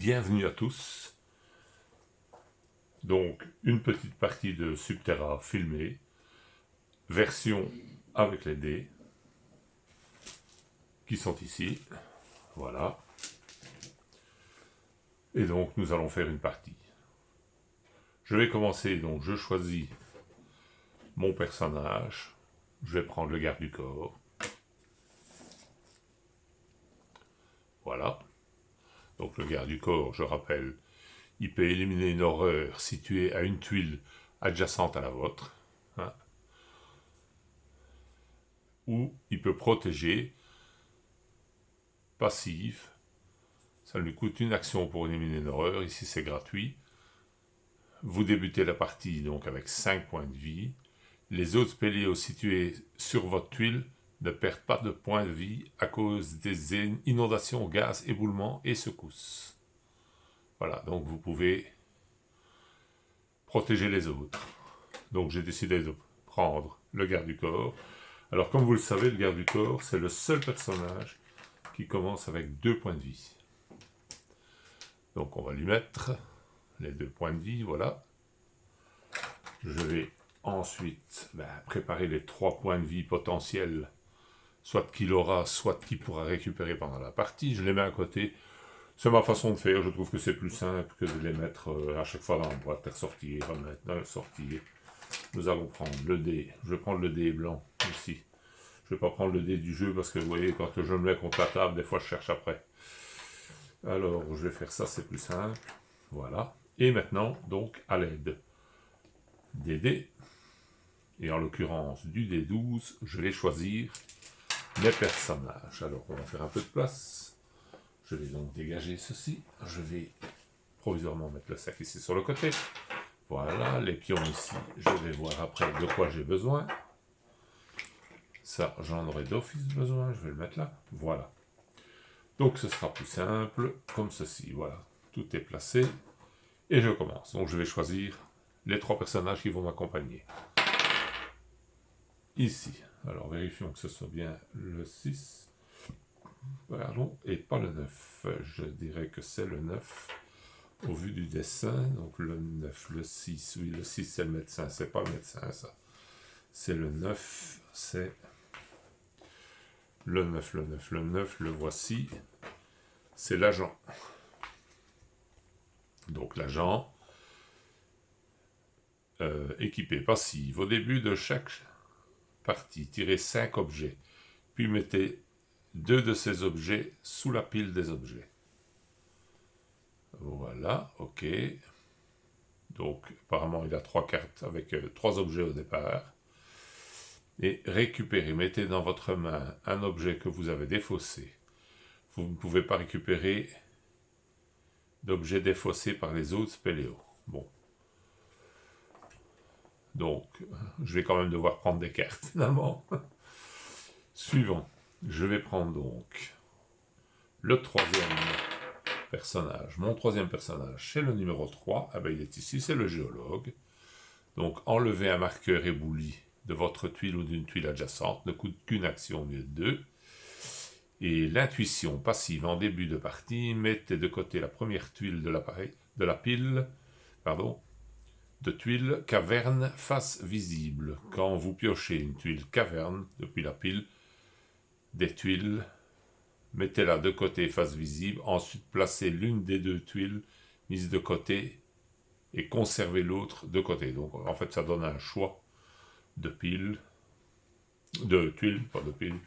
bienvenue à tous. Donc, une petite partie de Subterra filmée, version avec les dés, qui sont ici, voilà. Et donc, nous allons faire une partie. Je vais commencer, donc je choisis mon personnage, je vais prendre le garde du corps, voilà. Donc le garde du corps, je rappelle, il peut éliminer une horreur située à une tuile adjacente à la vôtre, hein, ou il peut protéger, passif, ça lui coûte une action pour éliminer une horreur, ici c'est gratuit. Vous débutez la partie donc avec 5 points de vie, les autres spéléos situés sur votre tuile ne perdent pas de points de vie à cause des inondations, gaz, éboulements et secousses. Voilà, donc vous pouvez protéger les autres. Donc j'ai décidé de prendre le garde du corps. Alors comme vous le savez, le garde du corps, c'est le seul personnage qui commence avec 2 points de vie. Donc on va lui mettre les 2 points de vie, voilà. Je vais ensuite préparer les 3 points de vie potentiels, soit qu'il aura, soit qu'il pourra récupérer pendant la partie. Je les mets à côté. C'est ma façon de faire, je trouve que c'est plus simple que de les mettre à chaque fois dans la boîte, ressortir, remettre, sortir. Nous allons prendre le dé, je vais prendre le dé blanc ici. Je ne vais pas prendre le dé du jeu parce que vous voyez, quand je me mets contre la table, des fois je cherche après. Alors, je vais faire ça, c'est plus simple. Voilà. Et maintenant, donc, à l'aide des dés, et en l'occurrence du dé 12, je vais choisir mes personnages. Alors, on va faire un peu de place. Je vais donc dégager ceci. Je vais provisoirement mettre le sac ici sur le côté. Voilà, les pions ici. Je vais voir après de quoi j'ai besoin. Ça, j'en aurai d'office besoin. Je vais le mettre là. Voilà. Donc, ce sera plus simple, comme ceci. Voilà. Tout est placé. Et je commence. Donc, je vais choisir les 3 personnages qui vont m'accompagner. Ici. Alors, vérifions que ce soit bien le 6. Pardon, et pas le 9. Je dirais que c'est le 9 au vu du dessin. Donc le 9, le 6. Oui, le 6 c'est le médecin. C'est pas le médecin ça. C'est le 9. C'est le 9, le 9, le 9. Le voici. C'est l'agent. Donc l'agent. Équipé passive. Au début de chaque partie, tirez 5 objets. Puis mettez 2 de ces objets sous la pile des objets. Voilà, ok. Donc, apparemment, il a 3 cartes avec 3 objets au départ. Et récupérez, mettez dans votre main un objet que vous avez défaussé. Vous ne pouvez pas récupérer d'objets défaussés par les autres spéléos. Bon. Donc, je vais quand même devoir prendre des cartes, finalement. Suivant. Je vais prendre donc le 3e personnage. Mon 3e personnage, c'est le numéro 3. Ah ben, il est ici, c'est le géologue. Donc, enlevez un marqueur ébouli de votre tuile ou d'une tuile adjacente. Ne coûte qu'une action au lieu de 2. Et l'intuition passive en début de partie, mettez de côté la première tuile de l'appareil, de la pile, de tuile caverne face visible. Quand vous piochez une tuile caverne depuis la pile, des tuiles, mettez-la de côté face visible, ensuite placez l'une des 2 tuiles mises de côté et conservez l'autre de côté. Donc en fait ça donne un choix de piles, de tuiles, pas de piles.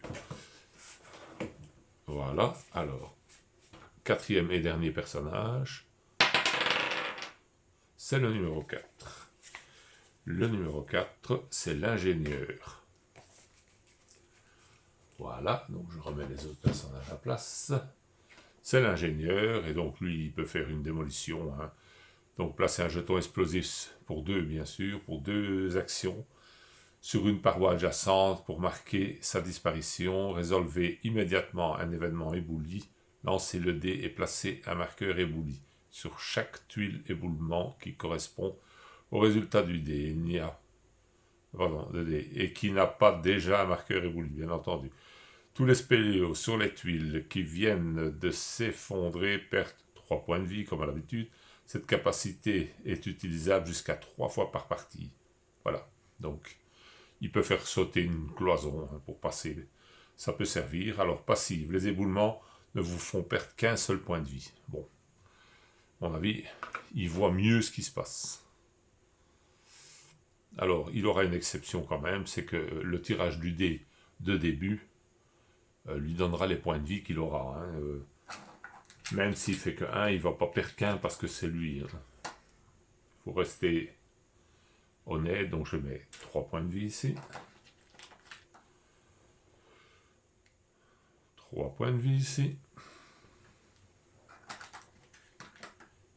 Voilà, alors, 4e et dernier personnage, c'est le numéro 4. Le numéro 4, c'est l'ingénieur. Voilà, donc je remets les autres personnages à place. C'est l'ingénieur, et donc lui, il peut faire une démolition. Hein. Donc placer un jeton explosif pour 2, bien sûr, pour 2 actions, sur une paroi adjacente pour marquer sa disparition. Résolvez immédiatement un événement ébouli. Lancez le dé et placez un marqueur ébouli sur chaque tuile éboulement qui correspond au résultat du dé. Il n'y a de dé, et qui n'a pas déjà un marqueur ébouli, bien entendu. Tous les spéléos sur les tuiles qui viennent de s'effondrer perdent 3 points de vie comme à l'habitude. Cette capacité est utilisable jusqu'à 3 fois par partie. Voilà, donc il peut faire sauter une cloison pour passer. Ça peut servir. Alors passive, les éboulements ne vous font perdre qu'un seul point de vie. Bon, à mon avis, il voit mieux ce qui se passe. Alors, il aura une exception quand même, c'est que le tirage du dé de début lui donnera les points de vie qu'il aura. Même s'il fait que 1, il ne va pas perdre qu'un parce que c'est lui. Il faut rester honnête, donc je mets 3 points de vie ici. 3 points de vie ici.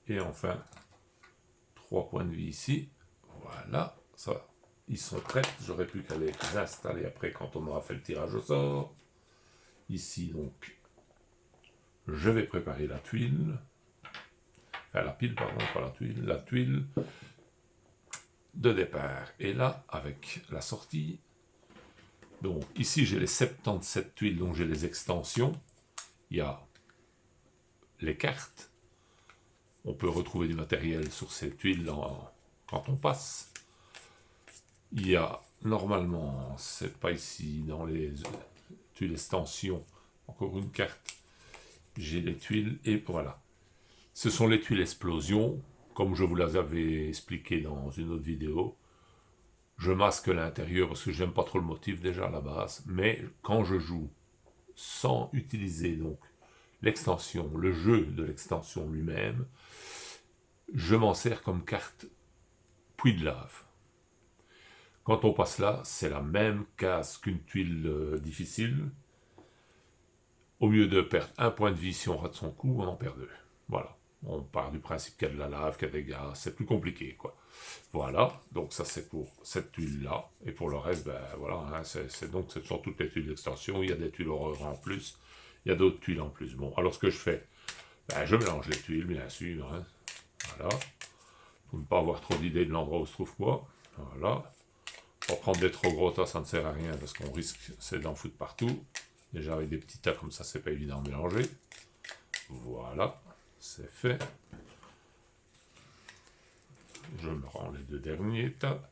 Et enfin, 3 points de vie ici. Voilà, ça, ils sont prêts. J'aurais plus qu'à les installer après quand on aura fait le tirage au sort. Ici, donc, je vais préparer la tuile. Enfin, la pile, pardon, pas la tuile. La tuile de départ. Et là, avec la sortie. Donc, ici, j'ai les 77 tuiles, donc j'ai les extensions. Il y a les cartes. On peut retrouver du matériel sur ces tuiles quand on passe. Il y a, normalement, c'est pas ici, dans les tuiles extensions, encore une carte. J'ai les tuiles, et voilà. Ce sont les tuiles explosion, comme je vous les avais expliqué dans une autre vidéo. Je masque l'intérieur parce que j'aime pas trop le motif déjà à la base, mais quand je joue sans utiliser donc l'extension, le jeu de l'extension lui-même, je m'en sers comme carte puits de lave. Quand on passe là, c'est la même case qu'une tuile difficile. Au lieu de perdre un point de vie si on rate son coup, on en perd 2. Voilà. On part du principe qu'il y a de la lave, qu'il y a des gaz, c'est plus compliqué, quoi. Voilà, donc ça c'est pour cette tuile-là. Et pour le reste, ben voilà, hein, donc ce sont toutes les tuiles d'extension. Il y a des tuiles horreur en plus, il y a d'autres tuiles en plus. Bon, alors ce que je fais, ben, je mélange les tuiles, bien sûr. Hein. Voilà. Pour ne pas avoir trop d'idées de l'endroit où se trouve quoi. Voilà. Pour prendre des trop gros tas, ça ne sert à rien parce qu'on risque, c'est d'en foutre partout. Déjà avec des petits tas comme ça, c'est pas évident de mélanger. Voilà, c'est fait. Je me rends les 2 derniers tas.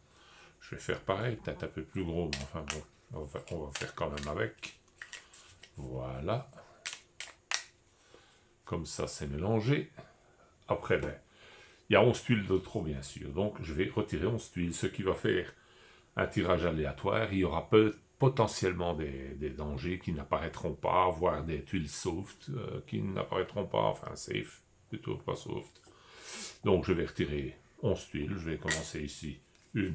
Je vais faire pareil, peut-être un peu plus gros, mais enfin bon, on va faire quand même avec. Voilà. Comme ça, c'est mélangé. Après, ben, il y a 11 tuiles de trop, bien sûr. Donc, je vais retirer 11 tuiles, ce qui va faire un tirage aléatoire. Il y aura potentiellement des dangers qui n'apparaîtront pas, voire des tuiles soft qui n'apparaîtront pas, enfin safe, plutôt pas soft. Donc je vais retirer 11 tuiles, je vais commencer ici, 1,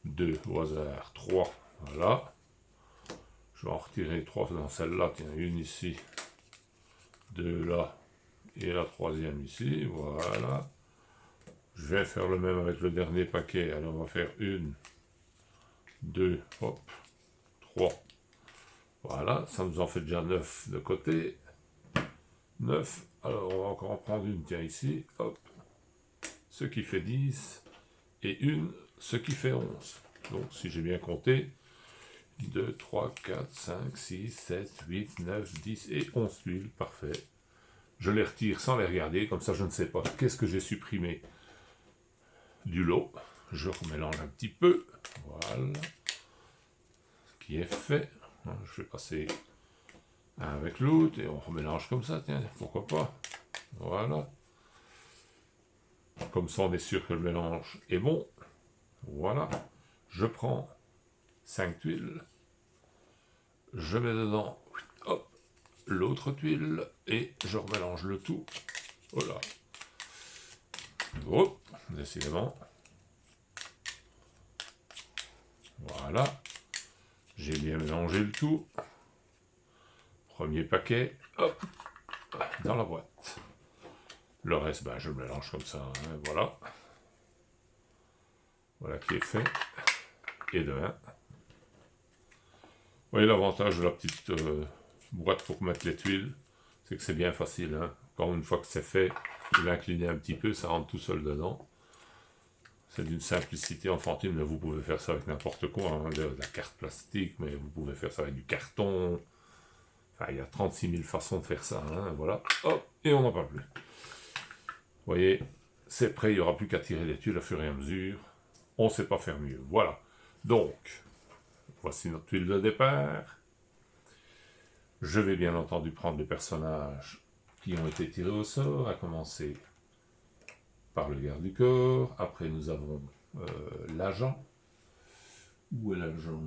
2, au hasard, 3, voilà. Je vais en retirer 3 dans celle-là, tiens, une ici, 2 là, et la troisième ici, voilà. Je vais faire le même avec le dernier paquet, alors on va faire 1, 2, hop, 3. Voilà, ça nous en fait déjà 9 de côté. 9, alors on va encore en prendre une, tiens ici, hop. Ce qui fait 10, et une, ce qui fait 11. Donc si j'ai bien compté, 2, 3, 4, 5, 6, 7, 8, 9, 10 et 11 tuiles, parfait. Je les retire sans les regarder, comme ça je ne sais pas qu'est-ce que j'ai supprimé du lot. Je remélange un petit peu, voilà. Ce qui est fait, je vais passer un avec l'autre et on remélange comme ça, tiens, pourquoi pas. Voilà. Comme ça on est sûr que le mélange est bon. Voilà. Je prends 5 tuiles. Je mets dedans, hop, l'autre tuile et je remélange le tout. Voilà. Hop, décidément. Voilà. J'ai bien mélangé le tout. Premier paquet, hop, dans la boîte. Le reste, ben, je mélange comme ça, hein, voilà. Voilà qui est fait. Et de 1. Vous voyez l'avantage de la petite boîte pour mettre les tuiles, c'est que c'est bien facile. Hein. Quand une fois que c'est fait, vous l'inclinez un petit peu, ça rentre tout seul dedans. C'est d'une simplicité enfantine, mais vous pouvez faire ça avec n'importe quoi. Hein, de la carte plastique, mais vous pouvez faire ça avec du carton. Enfin, il y a 36 000 façons de faire ça. Hein, voilà. Hop, et on n'en parle plus. voyez, c'est prêt, il n'y aura plus qu'à tirer les tuiles au fur et à mesure. On ne sait pas faire mieux. Voilà. Donc, voici notre tuile de départ. Je vais bien entendu prendre les personnages qui ont été tirés au sort, à commencer par le garde du corps. Après, nous avons l'agent. Où est l'agent?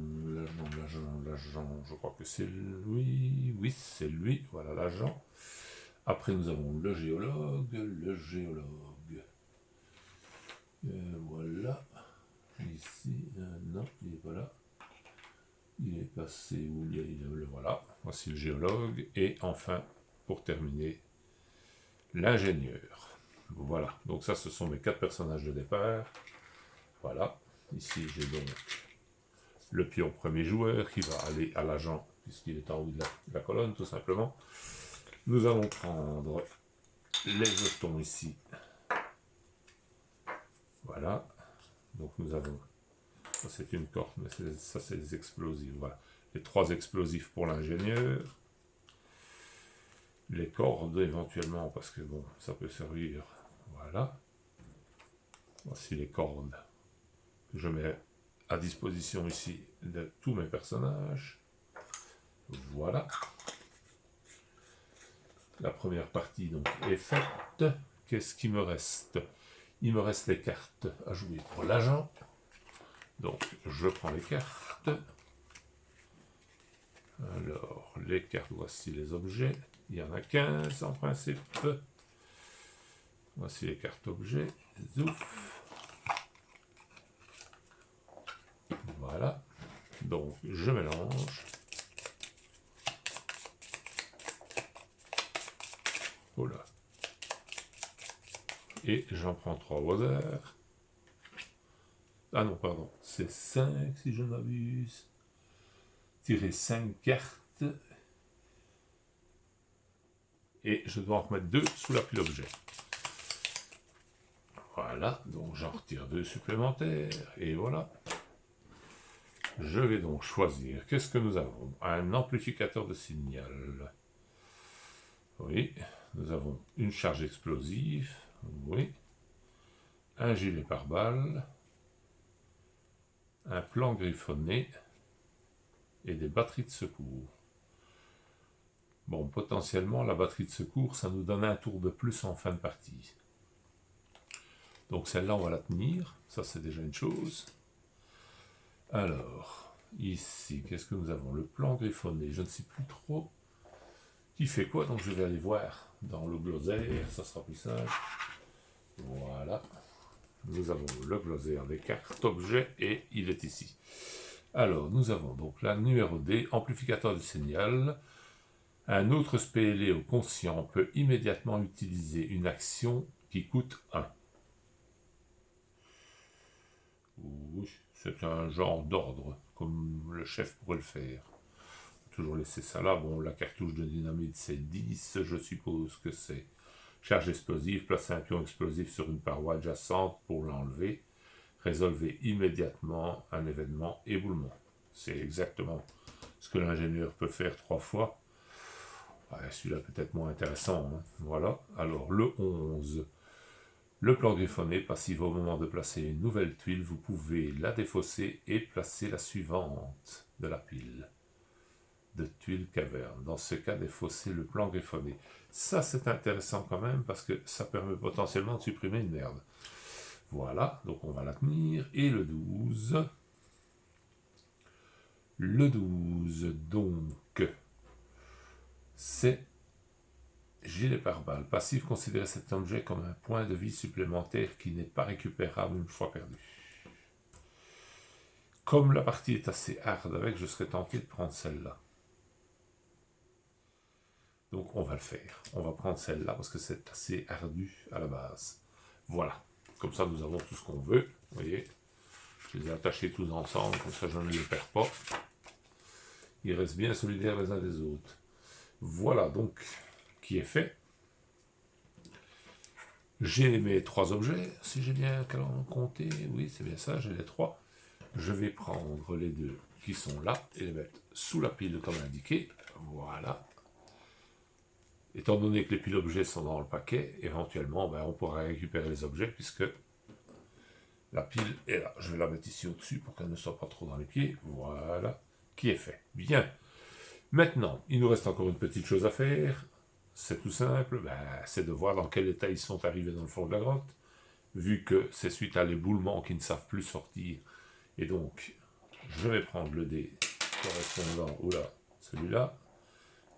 L'agent, je crois que c'est lui. Oui, c'est lui. Voilà l'agent. Après, nous avons le géologue. Voilà. Ici, non, il n'est pas là. Il est passé où il est, le voilà. Voici le géologue. Et enfin, pour terminer, l'ingénieur. Voilà. Donc ça, ce sont mes 4 personnages de départ. Voilà. Ici, j'ai donc le pion premier joueur qui va aller à l'agent, puisqu'il est en haut de la colonne, tout simplement. Nous allons prendre les jetons ici. Voilà. Donc nous avons, ça c'est une corde, mais ça c'est des explosifs. Voilà. Les 3 explosifs pour l'ingénieur. Les cordes éventuellement, parce que bon, ça peut servir. Voilà. Voici les cordes que je mets à disposition ici de tous mes personnages. Voilà. La première partie donc est faite. Qu'est-ce qui me reste? Il me reste les cartes à jouer pour l'agent. Donc je prends les cartes. Alors les cartes, voici les objets. Il y en a 15 en principe. Voici les cartes objets. Zouf. Voilà. Donc je mélange. Voilà. Et j'en prends 3 au hasard. Ah non, pardon. C'est 5 si je ne m'abuse. Tirer 5 cartes. Et je dois en remettre 2 sous la pile objet. Voilà, donc j'en retire 2 supplémentaires. Et voilà. Je vais donc choisir. Qu'est-ce que nous avons? Un amplificateur de signal. Oui. Nous avons une charge explosive. Oui. Un gilet pare-balles. Un plan griffonné. Et des batteries de secours. Bon, potentiellement, la batterie de secours, ça nous donne un tour de plus en fin de partie. Donc celle-là, on va la tenir. Ça, c'est déjà une chose. Alors, ici, qu'est-ce que nous avons? Le plan griffonné, je ne sais plus trop qui fait quoi, donc je vais aller voir dans le glossaire, ça sera plus simple. Voilà. Nous avons le glossaire des cartes objets et il est ici. Alors, nous avons donc la numéro D, amplificateur de signal. Un autre spéléo conscient peut immédiatement utiliser une action qui coûte 1. Oui, c'est un genre d'ordre, comme le chef pourrait le faire. Toujours laisser ça là. Bon, la cartouche de dynamite, c'est 10, je suppose que c'est charge explosive. Placez un pion explosif sur une paroi adjacente pour l'enlever. Résolvez immédiatement un événement éboulement. C'est exactement ce que l'ingénieur peut faire 3 fois. Ouais, celui-là peut-être moins intéressant. Hein. Voilà. Alors, le 11. Le plan griffonné, passif au moment de placer une nouvelle tuile, vous pouvez la défausser et placer la suivante de la pile de tuiles caverne. Dans ce cas, défausser le plan griffonné. Ça, c'est intéressant quand même parce que ça permet potentiellement de supprimer une merde. Voilà, donc on va la tenir. Et le 12. Le 12, donc, c'est gilet pare-balles. Passif, considérez cet objet comme un point de vie supplémentaire qui n'est pas récupérable une fois perdu. Comme la partie est assez hard avec, je serais tenté de prendre celle-là. Donc on va le faire. On va prendre celle-là parce que c'est assez ardu à la base. Voilà. Comme ça, nous avons tout ce qu'on veut. Vous voyez, je les ai attachés tous ensemble, comme ça je ne les perds pas. Ils restent bien solidaires les uns des autres. Voilà donc qui est fait. J'ai mes 3 objets, si j'ai bien compté. Oui, c'est bien ça, j'ai les 3. Je vais prendre les 2 qui sont là et les mettre sous la pile comme indiqué. Voilà. Étant donné que les piles objets sont dans le paquet, éventuellement, ben, on pourra récupérer les objets puisque la pile est là. Je vais la mettre ici au-dessus pour qu'elle ne soit pas trop dans les pieds. Voilà, qui est fait. Bien. Maintenant, il nous reste encore une petite chose à faire. C'est tout simple, ben, c'est de voir dans quel état ils sont arrivés dans le fond de la grotte, vu que c'est suite à l'éboulement qu'ils ne savent plus sortir. Et donc, je vais prendre le dé correspondant, oula, celui-là.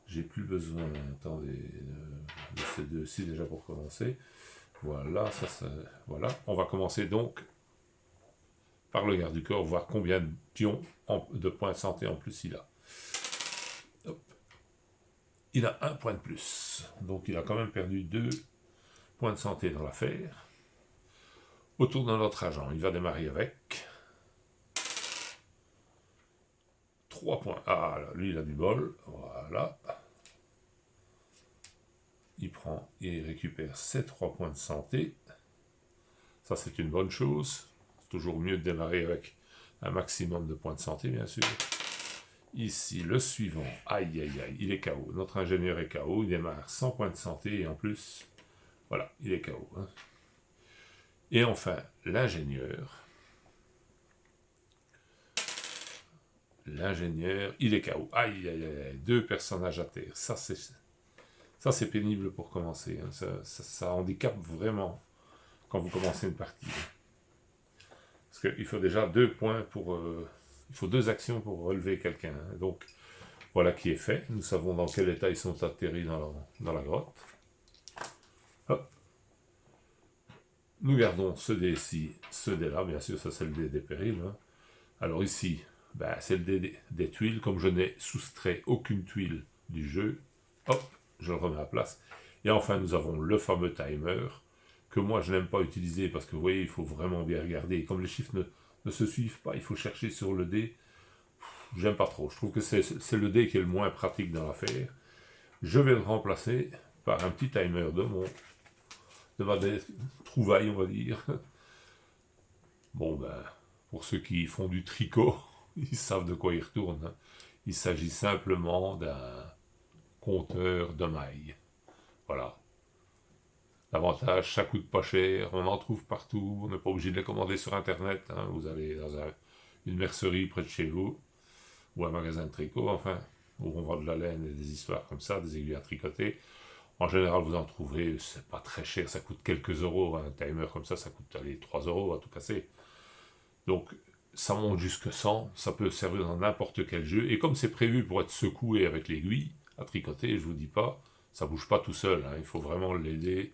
J'ai plus besoin, attendez, de ces deux-ci déjà pour commencer. Voilà, voilà. On va commencer donc par le garde du corps, voir combien de pions de points de santé en plus il a. Hop. Il a 1 point de plus, donc il a quand même perdu 2 points de santé dans l'affaire. Autour de notre agent, il va démarrer avec 3 points. Ah, là, lui il a du bol, voilà. Il récupère ses 3 points de santé. Ça c'est une bonne chose. C'est toujours mieux de démarrer avec un maximum de points de santé, bien sûr. Ici, le suivant, aïe aïe aïe, il est KO. Notre ingénieur est KO, il démarre 100 points de santé et en plus, voilà, il est KO. Hein. Et enfin, l'ingénieur. L'ingénieur, il est KO. Aïe aïe aïe, 2 personnages à terre. Ça c'est pénible pour commencer. Hein. Ça handicape vraiment quand vous commencez une partie. Parce qu'il faut déjà 2 points pour... il faut 2 actions pour relever quelqu'un. Hein. Donc, voilà qui est fait. Nous savons dans quel état ils sont atterris dans la grotte. Hop. Nous gardons ce dé-ci, ce dé-là. Bien sûr, ça c'est le dé des périls. Hein. Alors ici, ben, c'est le dé des tuiles. Comme je n'ai soustrait aucune tuile du jeu, hop, je le remets à place. Et enfin, nous avons le fameux timer, que moi je n'aime pas utiliser parce que vous voyez, il faut vraiment bien regarder. Et comme les chiffres ne se suivent pas, il faut chercher sur le dé. J'aime pas trop. Je trouve que c'est le dé qui est le moins pratique dans l'affaire. Je vais le remplacer par un petit timer de ma trouvaille, on va dire. Bon, ben, pour ceux qui font du tricot, ils savent de quoi ils retournent. Hein. Il s'agit simplement d'un compteur de mailles. Voilà. L'avantage, ça coûte pas cher, on en trouve partout, on n'est pas obligé de les commander sur Internet. Hein. Vous allez dans une mercerie près de chez vous, ou un magasin de tricot, enfin, où on vend de la laine et des histoires comme ça, des aiguilles à tricoter. En général, vous en trouverez, c'est pas très cher, ça coûte quelques euros. Un timer comme ça coûte allez, 3 euros à tout casser. Donc, ça monte jusque 100, ça peut servir dans n'importe quel jeu. Et comme c'est prévu pour être secoué avec l'aiguille à tricoter, je vous dis pas, ça bouge pas tout seul. Hein, il faut vraiment l'aider.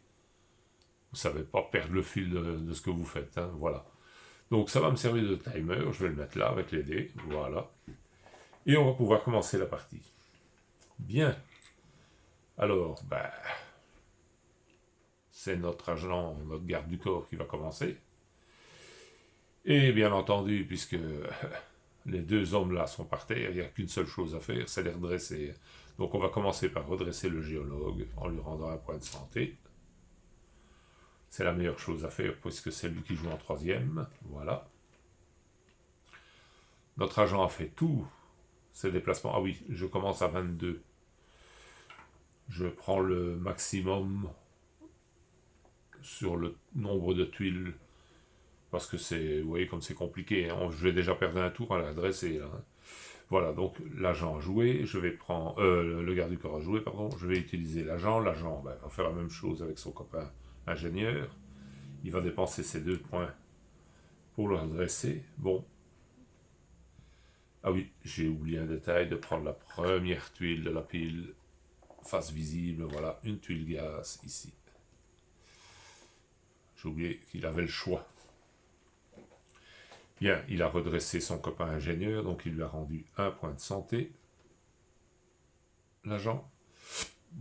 Vous savez pas perdre le fil de ce que vous faites. Hein, voilà. Donc, ça va me servir de timer. Je vais le mettre là avec les dés. Voilà. Et on va pouvoir commencer la partie. Bien. Alors, ben, c'est notre agent, notre garde du corps qui va commencer. Et bien entendu, puisque les 2 hommes là sont par terre, il n'y a qu'une seule chose à faire, c'est les redresser. Donc on va commencer par redresser le géologue en lui rendant 1 point de santé. C'est la meilleure chose à faire puisque c'est lui qui joue en 3e. Voilà. Notre agent a fait tous ses déplacements. Ah oui, je commence à 22. Je prends le maximum sur le nombre de tuiles. Parce que c'est, vous voyez, comme c'est compliqué. Hein, je vais déjà perdre un tour à la dresser. Là. Voilà, donc l'agent a joué. Je vais prendre... le garde du corps a joué, pardon. Je vais utiliser l'agent. L'agent ben, va faire la même chose avec son copain ingénieur. Il va dépenser ses 2 points pour le redresser. Bon. Ah oui, j'ai oublié un détail de prendre la première tuile de la pile. Face visible, voilà, une tuile gaz ici. J'ai oublié qu'il avait le choix. Bien, il a redressé son copain ingénieur, donc il lui a rendu 1 point de santé. L'agent.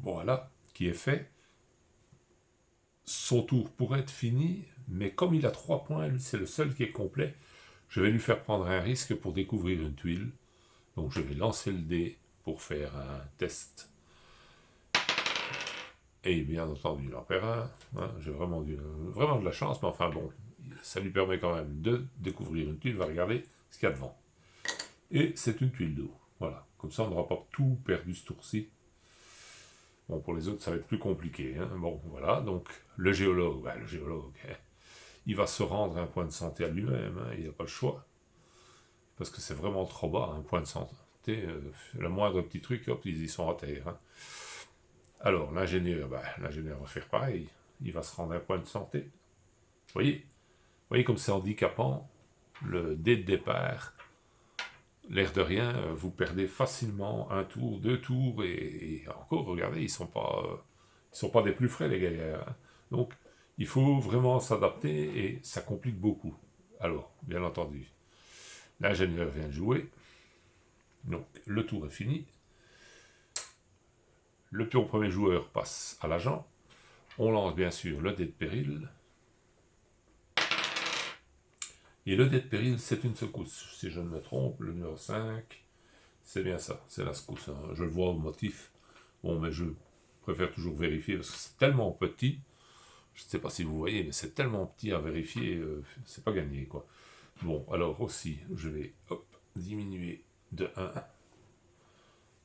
Voilà, qui est fait. Son tour pourrait être fini, mais comme il a 3 points, lui c'est le seul qui est complet, je vais lui faire prendre un risque pour découvrir une tuile. Donc je vais lancer le dé pour faire un test. Et bien entendu, il en perd un. Hein, j'ai vraiment de la chance, mais enfin bon, ça lui permet quand même de découvrir une tuile. On va regarder ce qu'il y a devant. Et c'est une tuile d'eau. Voilà. Comme ça, on n'aura pas tout perdu ce tour-ci. Bon, pour les autres, ça va être plus compliqué. Hein. Bon, voilà, donc le géologue, hein, il va se rendre à un point de santé à lui-même, hein, il n'a pas le choix. Parce que c'est vraiment trop bas, un point de santé. Le moindre petit truc, hop, ils y sont à terre. Hein. Alors, l'ingénieur va faire pareil. Il va se rendre à un point de santé. Vous voyez comme c'est handicapant, dès le départ, l'air de rien, vous perdez facilement un tour, 2 tours, et encore, regardez, ils sont pas des plus frais, les gaillards. Hein. Donc, il faut vraiment s'adapter, et ça complique beaucoup. Alors, bien entendu, l'ingénieur vient de jouer, donc le tour est fini. Le pion premier joueur passe à l'agent. On lance bien sûr le dé de péril. Et le dé de péril, c'est une secousse. Si je ne me trompe, le numéro 5, c'est bien ça, c'est la secousse. Hein. Je le vois au motif. Bon, mais je préfère toujours vérifier parce que c'est tellement petit. Je ne sais pas si vous voyez, mais c'est tellement petit à vérifier, c'est pas gagné, quoi. Bon, alors aussi, je vais diminuer de 1,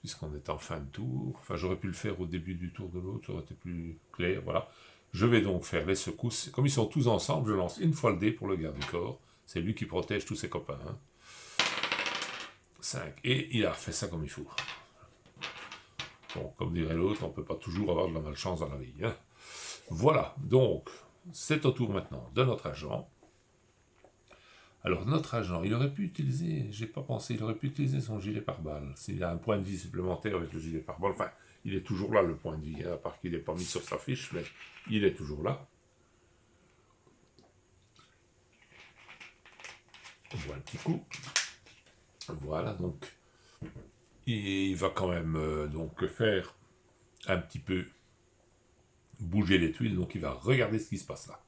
puisqu'on est en fin de tour. Enfin, j'aurais pu le faire au début du tour de l'autre, ça aurait été plus clair, voilà. Je vais donc faire les secousses. Comme ils sont tous ensemble, je lance une fois le dé pour le garde du corps. C'est lui qui protège tous ses copains. Hein. 5. Et il a fait ça comme il faut. Bon, comme dirait l'autre, on ne peut pas toujours avoir de la malchance dans la vie. Hein. Voilà, donc, c'est au tour maintenant de notre agent. Alors, notre agent, il aurait pu utiliser, j'ai pas pensé, il aurait pu utiliser son gilet pare-balles. S'il a un point de vie supplémentaire avec le gilet pare-balles, enfin, il est toujours là, le point de vie, hein, à part qu'il n'est pas mis sur sa fiche, mais il est toujours là. On voit un petit coup. Voilà, donc, il va quand même donc faire un petit peu bouger les tuiles, donc il va regarder ce qui se passe là.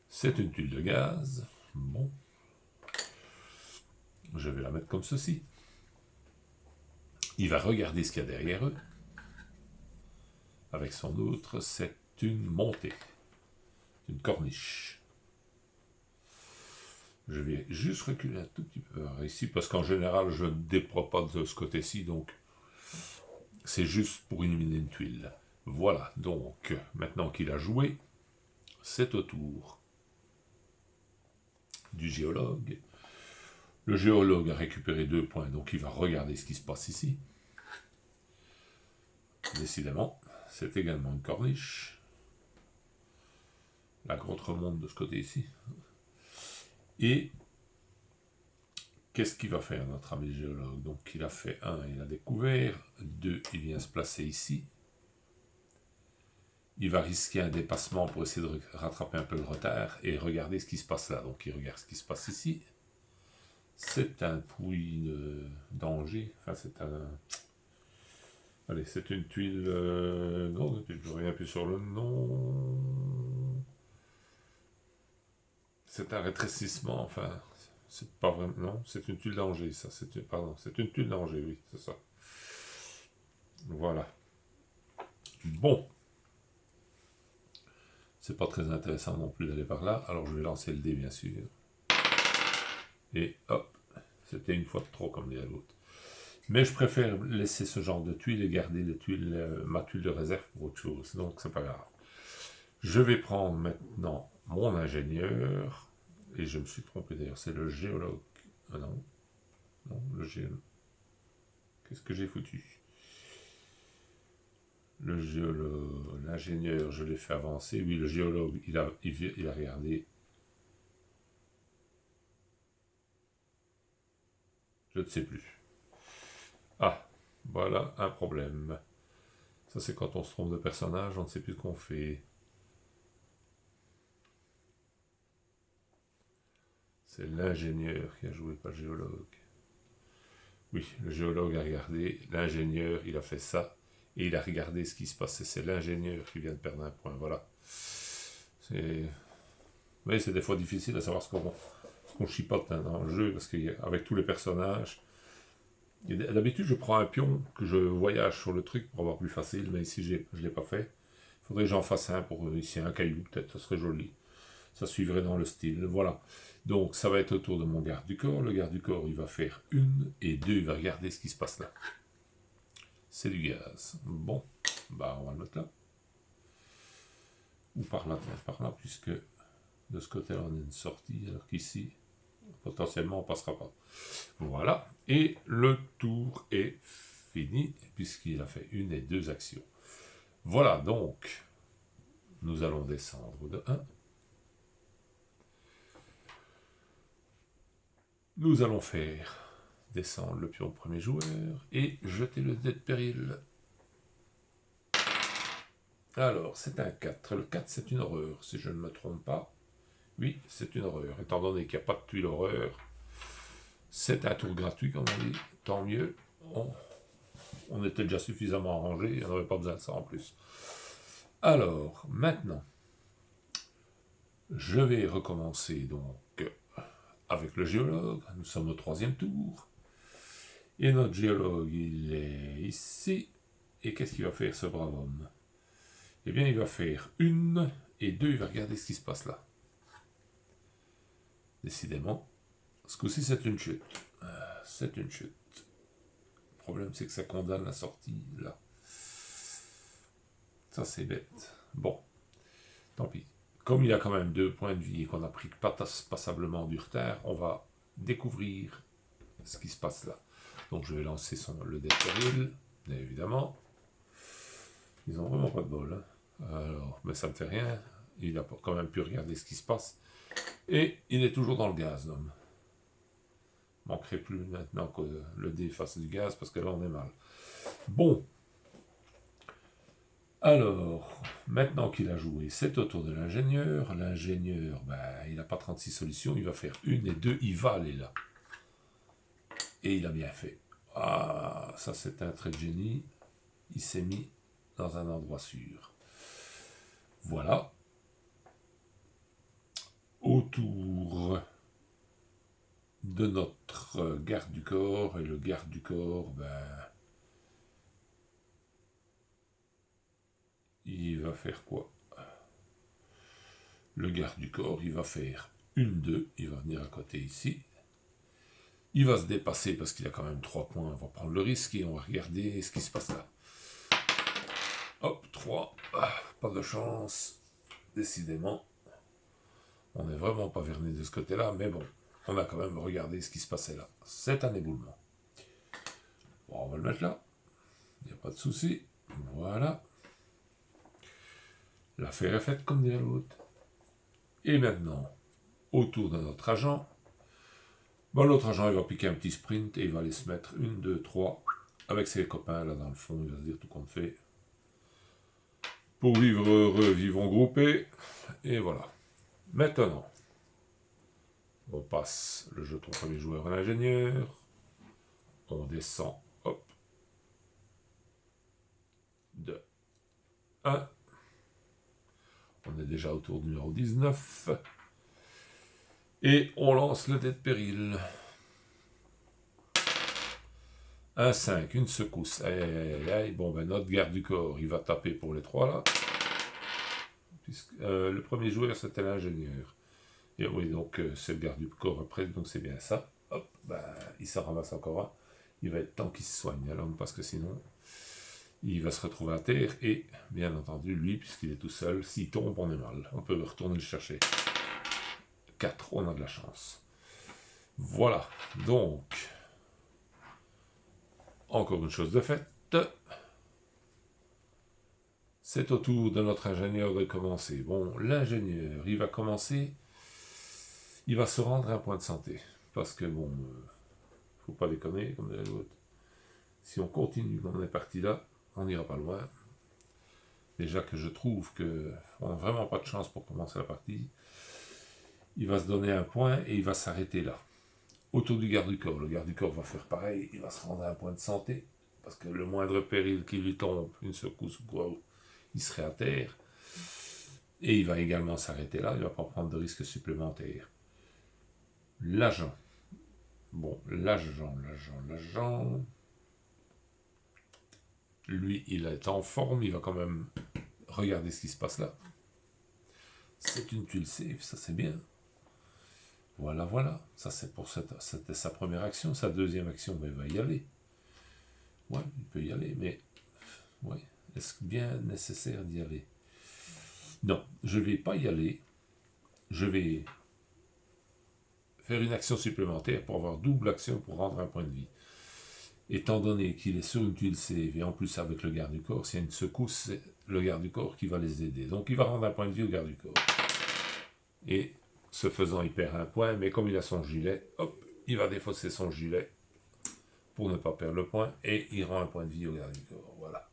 C'est une tuile de gaz. Bon. Je vais la mettre comme ceci. Il va regarder ce qu'il y a derrière eux. Avec son autre, c'est une montée. Une corniche. Je vais juste reculer un tout petit peu ici, parce qu'en général, je ne déploie pas de ce côté-ci, donc c'est juste pour éliminer une tuile. Voilà, donc, maintenant qu'il a joué, c'est au tour du géologue. Le géologue a récupéré 2 points, donc il va regarder ce qui se passe ici. Décidément, c'est également une corniche. La grotte remonte de ce côté ici. Et qu'est-ce qu'il va faire, notre ami géologue? Donc il a fait 1, il a découvert. 2, il vient se placer ici. Il va risquer un dépassement pour essayer de rattraper un peu le retard et regarder ce qui se passe là. Donc il regarde ce qui se passe ici. C'est un puits d'Angers. Enfin, c'est un... Allez, c'est une tuile... Non, je ne reviens plus sur le nom. C'est un rétrécissement, enfin... C'est pas vraiment... Non, c'est une tuile d'Angers, ça. Pardon, c'est une tuile d'Angers, oui, c'est ça. Voilà. Bon. C'est pas très intéressant non plus d'aller par là. Alors je vais lancer le dé, bien sûr. Et hop. C'était une fois de trop, comme dirait l'autre. Mais je préfère laisser ce genre de tuiles et garder les tuiles, ma tuile de réserve pour autre chose. Donc c'est pas grave. Je vais prendre maintenant mon ingénieur. Et je me suis trompé d'ailleurs, c'est le géologue. Ah non. Non, le géologue. Qu'est-ce que j'ai foutu? Le géologue, l'ingénieur, je l'ai fait avancer. Oui, le géologue, il a regardé. Je ne sais plus. Ah, voilà un problème. Ça, c'est quand on se trompe de personnage, on ne sait plus ce qu'on fait. C'est l'ingénieur qui a joué, pas le géologue. Oui, le géologue a regardé, l'ingénieur, il a fait ça, et il a regardé ce qui se passait. C'est l'ingénieur qui vient de perdre un point, voilà. Mais c'est des fois difficile de savoir ce qu'on chipote dans le jeu, parce qu'avec tous les personnages, d'habitude je prends un pion que je voyage sur le truc pour avoir plus facile, mais ici je ne l'ai pas fait. Il faudrait que j'en fasse un pour ici, un caillou, peut-être, ça serait joli. Ça suivrait dans le style, voilà. Donc ça va être autour de mon garde du corps. Le garde du corps, il va faire 1 et 2, il va regarder ce qui se passe là. c'est du gaz. Bon, bah on va le mettre là. Ou par là, puisque de ce côté-là, on a une sortie, alors qu'ici, potentiellement, on ne passera pas. Voilà, et le tour est fini, puisqu'il a fait une et deux actions. Voilà, donc, nous allons descendre de 1. Nous allons faire descendre le pion premier joueur et jeter le dé de péril. Alors, c'est un 4. Le 4, c'est une horreur, si je ne me trompe pas. Oui, c'est une horreur. Étant donné qu'il n'y a pas de tuile horreur, c'est un tour gratuit, comme on dit. Tant mieux. On était déjà suffisamment arrangé, on n'avait pas besoin de ça en plus. Alors, maintenant, je vais recommencer donc avec le géologue. Nous sommes au 3e tour. Et notre géologue, il est ici. Et qu'est-ce qu'il va faire, ce brave homme? Eh bien, il va faire 1 et 2, il va regarder ce qui se passe là. Décidément, ce coup-ci, c'est une chute. C'est une chute. Le problème, c'est que ça condamne la sortie, là. Ça, c'est bête. Bon, tant pis. Comme il y a quand même 2 points de vie et qu'on a pris passablement du retard, on va découvrir ce qui se passe là. Donc, je vais lancer le dé de péril, bien évidemment. Ils n'ont vraiment pas de bol. Hein. Alors, mais ça ne me fait rien. Il a quand même pu regarder ce qui se passe. Et il est toujours dans le gaz, l'homme. Manquerait plus maintenant que le dé fasse du gaz, parce que là, on est mal. Bon. Alors, maintenant qu'il a joué, c'est au tour de l'ingénieur. L'ingénieur, ben, il n'a pas 36 solutions. Il va faire 1 et 2. Il va aller là. Et il a bien fait. Ah, ça, c'est un trait de génie. Il s'est mis dans un endroit sûr. Voilà. Autour de notre garde du corps, et le garde du corps, ben, il va faire quoi? Le garde du corps, il va faire 1, 2, il va venir à côté ici. Il va se dépasser parce qu'il a quand même 3 points, on va prendre le risque et on va regarder ce qui se passe là. Hop, 3, pas de chance, décidément. On n'est vraiment pas verni de ce côté-là, mais bon, on a quand même regardé ce qui se passait là. C'est un éboulement. Bon, on va le mettre là, il n'y a pas de souci. Voilà. L'affaire est faite, comme dirait l'autre. Et maintenant, autour de notre agent, bon, l'autre agent, il va piquer un petit sprint et il va aller se mettre 1, 2, 3 avec ses copains là dans le fond. Il va se dire tout compte fait. Pour vivre heureux, vivons groupés. Et voilà. Maintenant, on passe le jeton premier joueur à l'ingénieur. On descend, hop, de 1. On est déjà au tour numéro 19. Et on lance le dé de péril. Un 5, une secousse. Aïe, aïe, aïe, aïe. Bon, ben notre garde du corps, il va taper pour les 3 là. Le premier joueur, c'était l'ingénieur. Et oui, donc c'est le garde du corps après, donc c'est bien ça. Hop, ben, il s'en ramasse encore un. Il va être temps qu'il se soigne, l'homme, parce que sinon, il va se retrouver à terre. Et, bien entendu, lui, puisqu'il est tout seul, s'il tombe, on est mal. On peut retourner le chercher. 4, on a de la chance. Voilà, donc, encore une chose de faite. C'est au tour de notre ingénieur de commencer. Bon, l'ingénieur, il va commencer, il va se rendre à un point de santé. Parce que, bon, faut pas déconner, comme dirait l'autre. Si on continue comme on est parti là, on n'ira pas loin. Déjà que je trouve qu'on n'a vraiment pas de chance pour commencer la partie. Il va se donner un point et il va s'arrêter là. Autour du garde du corps. Le garde du corps va faire pareil, il va se rendre à un point de santé. Parce que le moindre péril qui lui tombe, une secousse ou quoi, il serait à terre. Et il va également s'arrêter là, il ne va pas prendre de risques supplémentaires. L'agent. Bon, l'agent. Lui, il est en forme, il va quand même regarder ce qui se passe là. C'est une tuile safe, ça c'est bien. Voilà. Ça c'est pour c'était sa première action. Sa deuxième action, ben, il va y aller. Ouais, il peut y aller, mais... Ouais, est-ce bien nécessaire d'y aller? Non, je ne vais pas y aller. Je vais faire une action supplémentaire pour avoir double action pour rendre un point de vie. Étant donné qu'il est sur une tuile save, et en plus avec le garde du corps, s'il y a une secousse, c'est le garde du corps qui va les aider. Donc il va rendre un point de vie au garde du corps. Et ce faisant, il perd un point, mais comme il a son gilet, hop, il va défausser son gilet pour ne pas perdre le point, et il rend un point de vie au garde du corps. Voilà.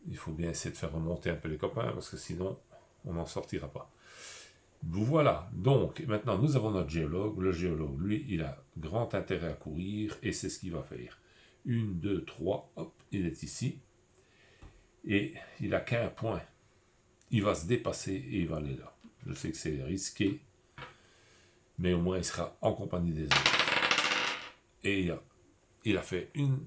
Il faut bien essayer de faire remonter un peu les copains, parce que sinon, on n'en sortira pas. Voilà, donc maintenant nous avons notre géologue. Le géologue, lui, il a grand intérêt à courir, et c'est ce qu'il va faire. 1, 2, 3, hop, il est ici, et il a qu'un point. Il va se dépasser, et il va aller là. Je sais que c'est risqué, mais au moins il sera en compagnie des autres. Et il a fait une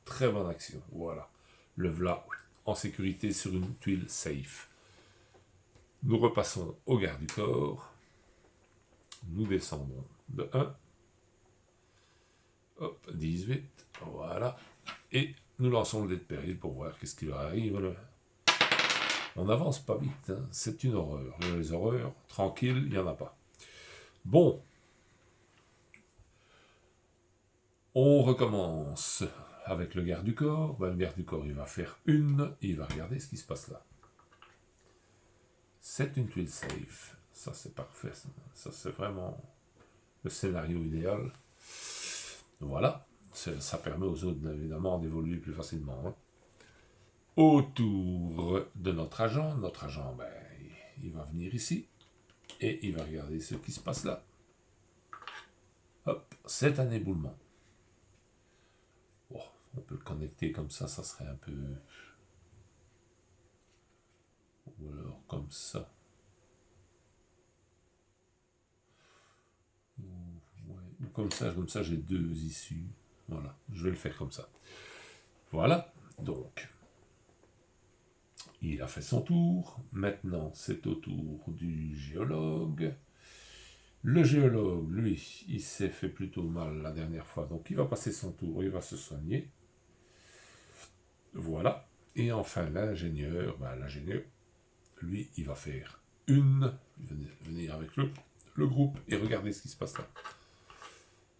très bonne action, voilà. Le voilà en sécurité sur une tuile safe. Nous repassons au garde du corps. Nous descendons de 1. Hop, 18. Voilà. Et nous lançons le dé de péril pour voir qu'est-ce qui leur arrive. On n'avance pas vite. Hein. C'est une horreur. Les horreurs, tranquille, il n'y en a pas. Bon. On recommence avec le garde du corps. Ben, le garde du corps, il va faire une. Il va regarder ce qui se passe là. C'est une tuile safe. Ça, c'est parfait. Ça, c'est vraiment le scénario idéal. Voilà. Ça permet aux autres, évidemment, d'évoluer plus facilement. Hein. Autour de notre agent, ben, il va venir ici. Et il va regarder ce qui se passe là. Hop, c'est un éboulement. Oh, on peut le connecter comme ça serait un peu... Ou alors comme ça. Ou comme ça j'ai deux issues. Voilà, je vais le faire comme ça. Voilà, donc, il a fait son tour. Maintenant, c'est au tour du géologue. Le géologue, lui, il s'est fait plutôt mal la dernière fois, donc il va passer son tour, il va se soigner. Voilà. Et enfin, l'ingénieur, lui, il va faire une, venir avec le groupe et regarder ce qui se passe là.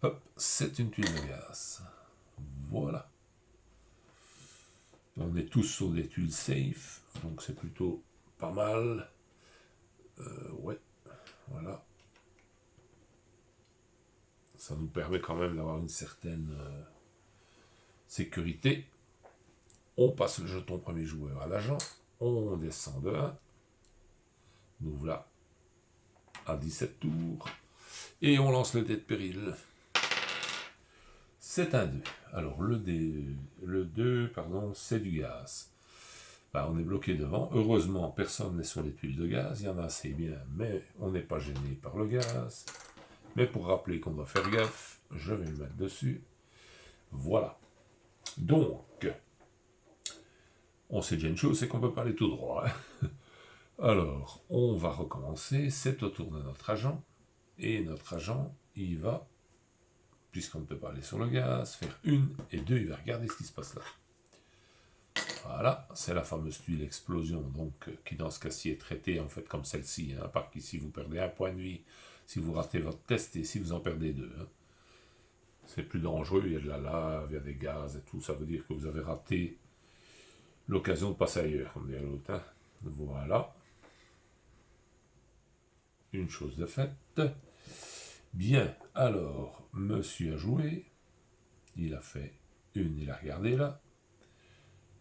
Hop, c'est une tuile de gaz. Voilà. On est tous sur des tuiles safe, donc c'est plutôt pas mal. Ouais, voilà. Ça nous permet quand même d'avoir une certaine sécurité. On passe le jeton premier joueur à l'agent. On descend de 1. Nous voilà à 17 tours. Et on lance le dé de péril. C'est un 2. Alors le 2, c'est du gaz. Ben, on est bloqué devant. Heureusement, personne n'est sur les tuiles de gaz. Il y en a assez bien, mais on n'est pas gêné par le gaz. Mais pour rappeler qu'on doit faire gaffe, je vais le mettre dessus. Voilà. Donc, on sait déjà une chose, c'est qu'on ne peut pas aller tout droit. Hein. Alors, on va recommencer. C'est au tour de notre agent. Et notre agent, il va, puisqu'on ne peut pas aller sur le gaz, faire 1 et 2, il va regarder ce qui se passe là. Voilà, c'est la fameuse tuile explosion, donc qui dans ce cas-ci est traitée en fait comme celle-ci, hein, à part qu'ici vous perdez un point de vie si vous ratez votre test et si vous en perdez 2. Hein. C'est plus dangereux, il y a de la lave, il y a des gaz et tout, ça veut dire que vous avez raté l'occasion de passer ailleurs, comme dirait l'autre. Hein. Voilà. Une chose de faite. Bien, alors, monsieur a joué, il a fait une, il a regardé là.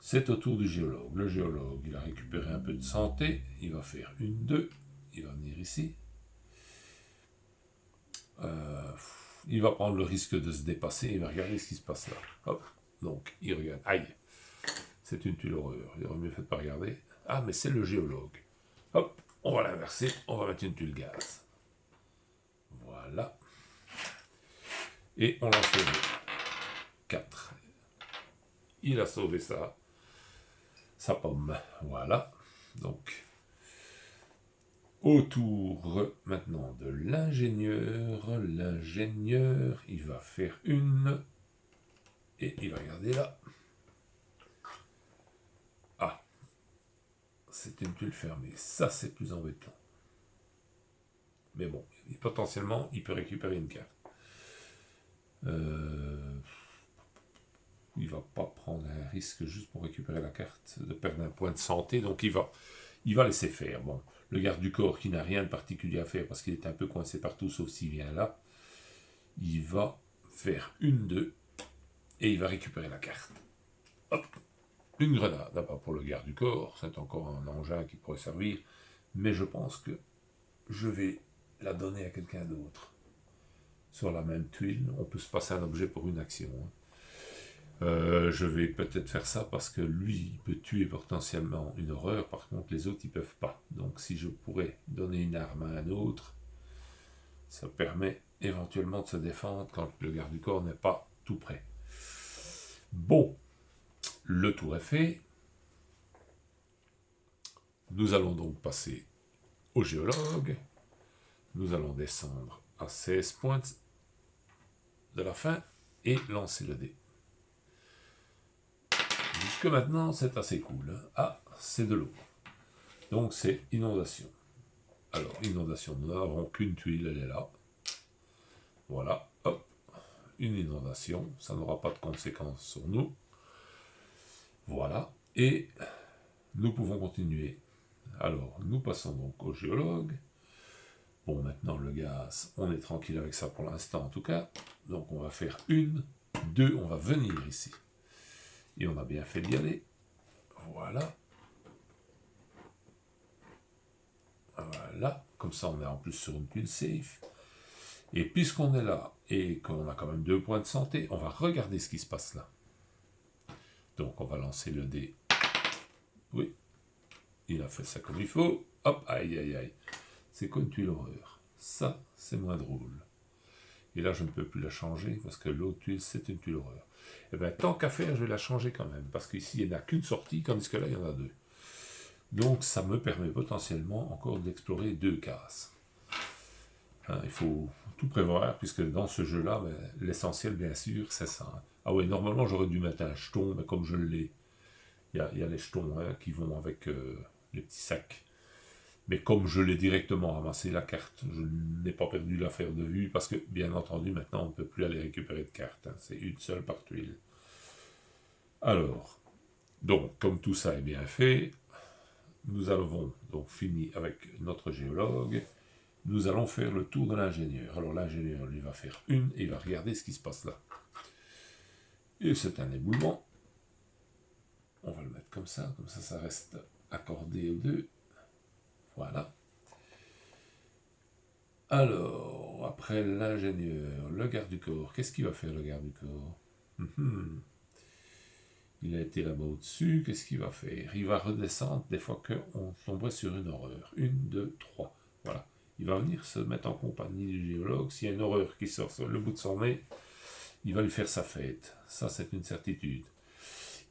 C'est au tour du géologue. Le géologue, il a récupéré un peu de santé. Il va faire 1, 2. Il va venir ici. Il va prendre le risque de se dépasser. Il va regarder ce qui se passe là. Hop. Donc, il regarde. Aïe. C'est une tuile horreur. Il aurait mieux fait de pas regarder. Ah, mais c'est le géologue. Hop. On va l'inverser. On va mettre une tuile gaz. Voilà. Et on lance le 4. Il a sauvé ça. Sa pomme. Voilà. Donc, autour maintenant de l'ingénieur. L'ingénieur, il va faire 1 Et il va regarder là. Ah, c'est une tuile fermée. Ça, c'est plus embêtant. Mais bon, potentiellement, il peut récupérer une carte. Il va pas prendre un risque juste pour récupérer la carte, de perdre un point de santé, donc il va laisser faire. Bon, le garde du corps qui n'a rien de particulier à faire parce qu'il est un peu coincé partout sauf s'il vient là, il va faire une 2 et il va récupérer la carte. Hop, une grenade. D'abord pour le garde du corps, c'est encore un engin qui pourrait servir, mais je pense que je vais la donner à quelqu'un d'autre. Sur la même tuile, on peut se passer un objet pour une action. Je vais peut-être faire ça parce que lui, il peut tuer potentiellement une horreur, par contre les autres, ils peuvent pas. Donc si je pourrais donner une arme à un autre, ça permet éventuellement de se défendre quand le garde du corps n'est pas tout près. Bon, le tour est fait. Nous allons donc passer au géologue. Nous allons descendre à 16 points de la fin et lancer le dé. Jusque maintenant, c'est assez cool. Ah, c'est de l'eau. Donc, c'est inondation. Alors, inondation, nous n'avons qu'une tuile, elle est là. Voilà, hop, une inondation. Ça n'aura pas de conséquences sur nous. Voilà, et nous pouvons continuer. Alors, nous passons donc au géologue. Bon, maintenant, le gaz, on est tranquille avec ça pour l'instant, en tout cas. Donc, on va faire une, deux, on va venir ici. Et on a bien fait d'y aller. Voilà. Voilà. Comme ça, on est en plus sur une tuile safe. Et puisqu'on est là, et qu'on a quand même 2 points de santé, on va regarder ce qui se passe là. Donc, on va lancer le dé. Oui. Il a fait ça comme il faut. Hop, aïe, aïe, aïe. C'est quoi une tuile horreur? Ça, c'est moins drôle. Et là, je ne peux plus la changer, parce que l'autre tuile, c'est une tuile horreur. Et bien, tant qu'à faire, je vais la changer quand même, parce qu'ici, il n'y en a qu'une sortie, tandis que là, il y en a 2. Donc, ça me permet potentiellement encore d'explorer 2 cases. Hein, il faut tout prévoir, puisque dans ce jeu-là, ben, l'essentiel, bien sûr, c'est ça. Ah ouais, normalement, j'aurais dû mettre un jeton, mais comme je l'ai, il y a les jetons qui vont avec les petits sacs. Mais comme je l'ai directement ramassé la carte, je n'ai pas perdu l'affaire de vue, parce que, bien entendu, maintenant, on ne peut plus aller récupérer de carte. Hein, c'est une seule par tuile. Alors, donc, comme tout ça est bien fait, nous avons donc fini avec notre géologue. Nous allons faire le tour de l'ingénieur. Alors, l'ingénieur, lui, va faire une, et il va regarder ce qui se passe là. Et c'est un éboulement. On va le mettre comme ça ça reste accordé aux deux. Voilà. Alors, après l'ingénieur, le garde du corps, qu'est-ce qu'il va faire le garde du corps? Il a été là-bas au-dessus, qu'est-ce qu'il va faire? Il va redescendre des fois qu'on tomberait sur une horreur. 1, 2, 3. Voilà. Il va venir se mettre en compagnie du géologue. S'il y a une horreur qui sort sur le bout de son nez, il va lui faire sa fête. Ça, c'est une certitude.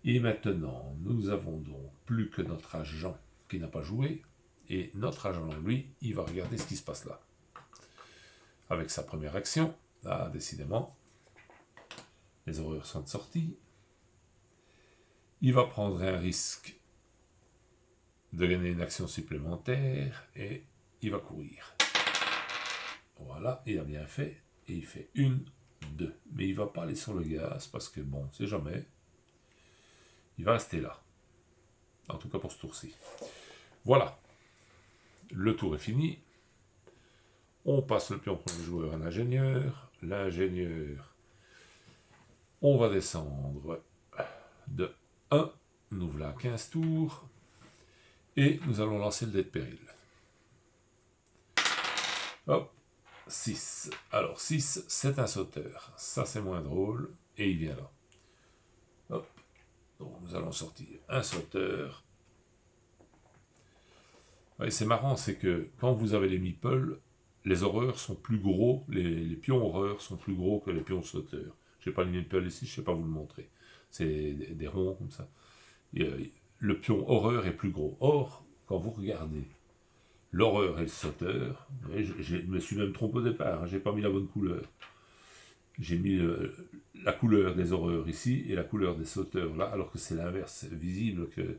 Et maintenant, nous avons donc plus que notre agent qui n'a pas joué. Et notre agent, lui, il va regarder ce qui se passe là. Avec sa première action, là, décidément, les horreurs sont sorties. Il va prendre un risque de gagner une action supplémentaire et il va courir. Voilà, il a bien fait. Et il fait 1, 2. Mais il ne va pas aller sur le gaz parce que, bon, c'est jamais. Il va rester là. En tout cas pour ce tour-ci. Voilà. Le tour est fini. On passe le pion premier joueur à l'ingénieur. L'ingénieur, on va descendre de 1. Nous voilà à 15 tours. Et nous allons lancer le dé de péril. Hop, 6. Alors 6, c'est un sauteur. Ça, c'est moins drôle. Et il vient là. Hop. Donc nous allons sortir un sauteur. Ouais, c'est marrant, c'est que quand vous avez les meeples, les horreurs sont plus gros, les pions horreurs sont plus gros que les pions sauteurs. Je n'ai pas le meeple ici, je ne sais pas vous le montrer. C'est des ronds comme ça. Et, le pion horreur est plus gros. Or, quand vous regardez l'horreur et le sauteur, je me suis même trompé au départ, hein, j'ai pas mis la bonne couleur. j'ai mis la couleur des horreurs ici et la couleur des sauteurs là, alors que c'est l'inverse, visible que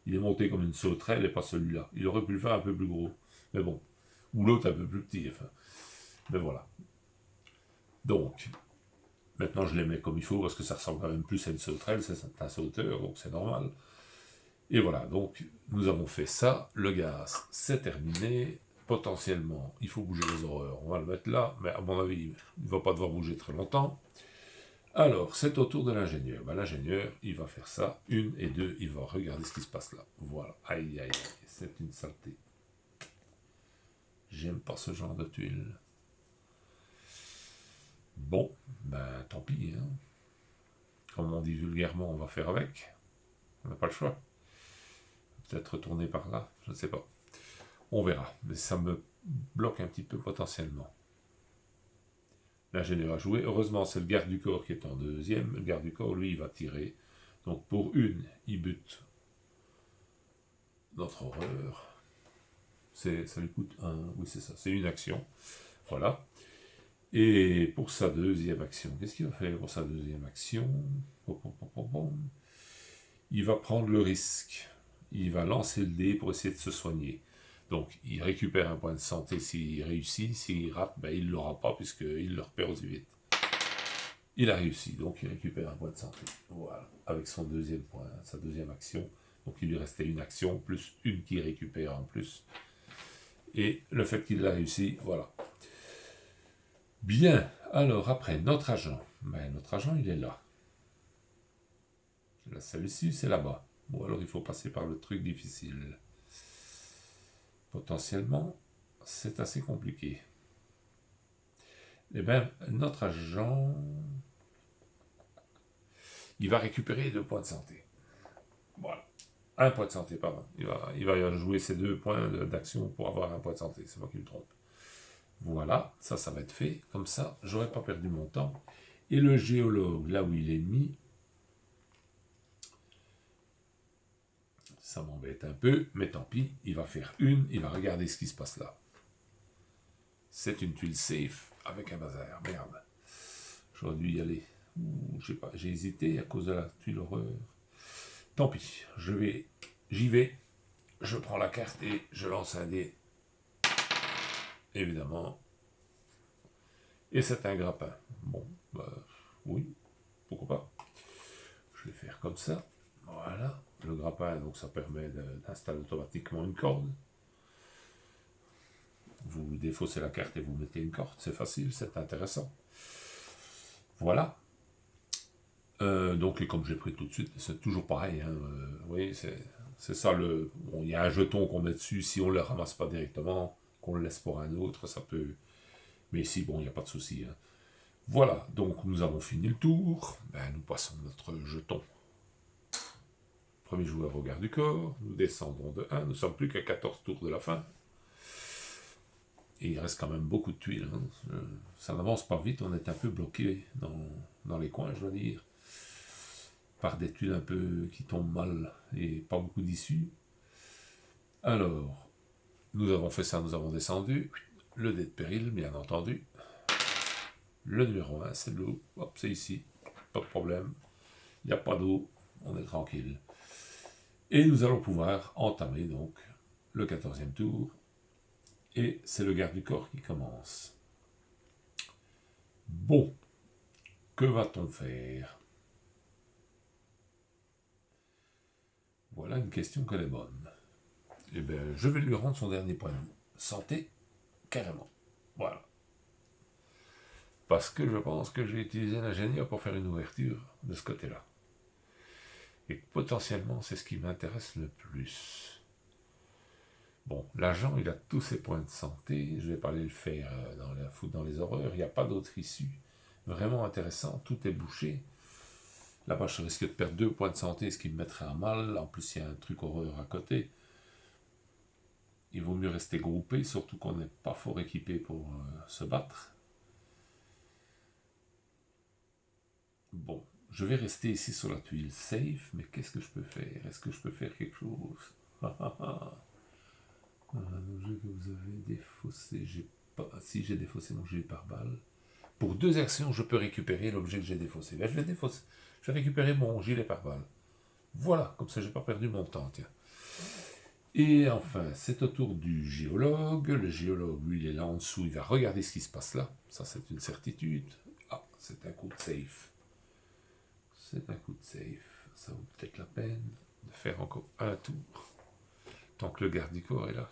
il est monté comme une sauterelle et pas celui-là. Il aurait pu le faire un peu plus gros, mais bon, ou l'autre un peu plus petit, enfin, mais voilà. Donc, maintenant je les mets comme il faut, parce que ça ressemble quand même plus à une sauterelle, c'est un sauteur, donc c'est normal. Et voilà, donc nous avons fait ça, le gaz, c'est terminé. Potentiellement, il faut bouger les horreurs. On va le mettre là, mais à mon avis, il ne va pas devoir bouger très longtemps. Alors, c'est au tour de l'ingénieur. Ben, l'ingénieur, il va faire ça. 1 et 2, il va regarder ce qui se passe là. Voilà. Aïe, aïe, aïe. C'est une saleté. J'aime pas ce genre de tuiles. Bon, ben tant pis. Hein. Comme on dit vulgairement, on va faire avec. On n'a pas le choix. Peut-être retourner par là, je ne sais pas. On verra. Mais ça me bloque un petit peu potentiellement. L'ingénieur a joué. Heureusement, c'est le garde du corps qui est en deuxième. Le garde du corps, lui, il va tirer. Donc pour 1, il bute notre horreur. Ça lui coûte 1. Oui, c'est ça. C'est une action. Voilà. Et pour sa deuxième action, qu'est-ce qu'il va faire pour sa deuxième action? Il va prendre le risque. Il va lancer le dé pour essayer de se soigner. Donc, il récupère un point de santé s'il réussit. S'il rate, ben, il ne l'aura pas puisqu'il le repère aussi vite. Il a réussi, donc il récupère un point de santé. Voilà, avec son deuxième point, sa deuxième action. Donc, il lui restait une action, plus une qu'il récupère en plus. Et le fait qu'il l'a réussi, voilà. Bien, alors après, notre agent. Ben, notre agent, il est là. Celui-ci, c'est là-bas. Bon, alors il faut passer par le truc difficile. Potentiellement, c'est assez compliqué. Eh bien, notre agent, il va récupérer 2 points de santé. Voilà. Un point de santé, pardon. Il va jouer ses 2 points d'action pour avoir un point de santé. C'est moi qui me trompe. Voilà, ça va être fait. Comme ça, j'aurais pas perdu mon temps. Et le géologue, là où il est mis, ça m'embête un peu, mais tant pis, il va faire une, il va regarder ce qui se passe là. C'est une tuile safe avec un bazar, merde. J'aurais dû y aller. Je sais pas, j'ai hésité à cause de la tuile horreur. Tant pis, j'y vais, je prends la carte et je lance un dé. Évidemment. Et c'est un grappin. Bon, bah, oui, pourquoi pas. Je vais faire comme ça. Voilà, le grappin, donc ça permet d'installer automatiquement une corde. Vous défaussez la carte et vous mettez une corde, c'est facile, c'est intéressant. Voilà. Donc, et comme j'ai pris tout de suite, c'est toujours pareil. Hein, oui, c'est ça le. Bon, il y a un jeton qu'on met dessus, si on ne le ramasse pas directement, qu'on le laisse pour un autre, ça peut. Mais ici, bon, il n'y a pas de souci. Hein. Voilà, donc nous avons fini le tour. Ben, nous passons notre jeton. Premier joueur au garde du corps, nous descendons de 1, nous ne sommes plus qu'à 14 tours de la fin. Et il reste quand même beaucoup de tuiles. Hein. Ça n'avance pas vite, on est un peu bloqué dans les coins, je dois dire. Par des tuiles un peu qui tombent mal et pas beaucoup d'issues. Alors, nous avons fait ça, nous avons descendu. Le dé de péril, bien entendu. Le numéro 1, c'est l'eau. Hop, c'est ici. Pas de problème. Il n'y a pas d'eau. On est tranquille. Et nous allons pouvoir entamer donc le 14e tour. Et c'est le garde du corps qui commence. Bon, que va-t-on faire? Voilà une question qu'elle est bonne. Eh bien, je vais lui rendre son dernier point de santé, carrément. Voilà. Parce que je pense que je vais utiliser l'ingénieur pour faire une ouverture de ce côté-là. Et potentiellement, c'est ce qui m'intéresse le plus. Bon, l'agent, il a tous ses points de santé. Je vais pas aller le faire foutre dans les horreurs. Il n'y a pas d'autre issue. Vraiment intéressant. Tout est bouché. Là-bas, je risque de perdre 2 points de santé, ce qui me mettrait à mal. En plus, il y a un truc horreur à côté. Il vaut mieux rester groupé, surtout qu'on n'est pas fort équipé pour se battre. Bon, je vais rester ici sur la tuile safe, mais qu'est-ce que je peux faire? Est-ce que je peux faire quelque chose? Un objet que vous avez défaussé. J'ai pas. Si j'ai défaussé mon gilet pare-balles. Pour 2 actions, je peux récupérer l'objet que j'ai défaussé. Ben, je vais récupérer mon gilet pare-balles. Voilà, comme ça, j'ai pas perdu mon temps, tiens. Et enfin, c'est au tour du géologue. Le géologue, lui, il est là en dessous, il va regarder ce qui se passe là. Ça, c'est une certitude. Ah, c'est un coup de safe. C'est un coup de safe. Ça vaut peut-être la peine de faire encore un tour. Tant que le garde du corps est là.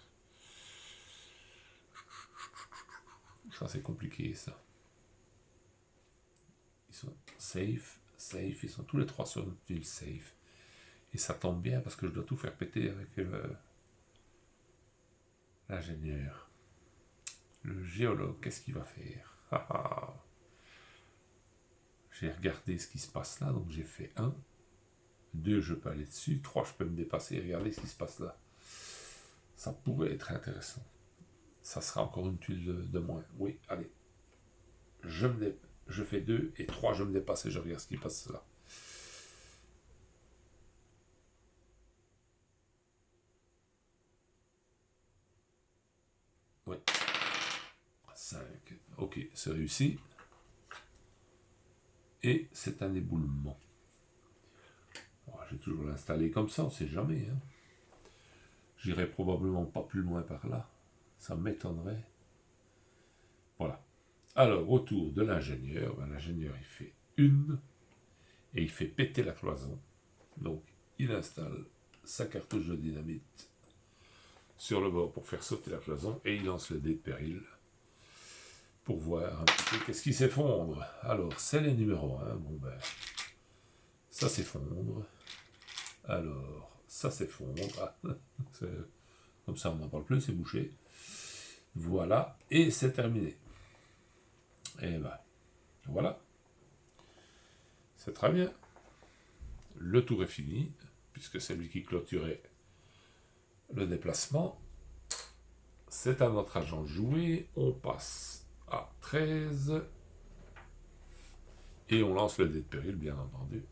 Ça, c'est compliqué, ça. Ils sont safe, safe. Ils sont tous les 3 sur une safe. Et ça tombe bien parce que je dois tout faire péter avec l'ingénieur. Le géologue, qu'est-ce qu'il va faire? J'ai regardé ce qui se passe là, donc j'ai fait 1. 2, je peux aller dessus. 3, je peux me dépasser et regarder ce qui se passe là. Ça pourrait être intéressant. Ça sera encore une tuile de moins. Oui, allez. Je fais 2 et 3, je me dépasse et je regarde ce qui passe là. Oui. 5. Ok, c'est réussi. Et c'est un éboulement. Je vais toujours l'installer comme ça, on ne sait jamais. Hein. J'irai probablement pas plus loin par là. Ça m'étonnerait. Voilà. Alors, autour de l'ingénieur, l'ingénieur il fait 1 et il fait péter la cloison. Donc, il installe sa cartouche de dynamite sur le bord pour faire sauter la cloison et il lance le dé de péril pour voir un petit peu qu'est-ce qui s'effondre. Alors, c'est les numéros 1. Bon, ben, ça s'effondre. Alors, ça s'effondre. Ah, comme ça, on n'en parle plus, c'est bouché. Voilà, et c'est terminé. Et ben, voilà. C'est très bien. Le tour est fini, puisque c'est lui qui clôturait le déplacement. C'est à notre agent de jouer. On passe à 13. Et on lance le dé de péril, bien entendu.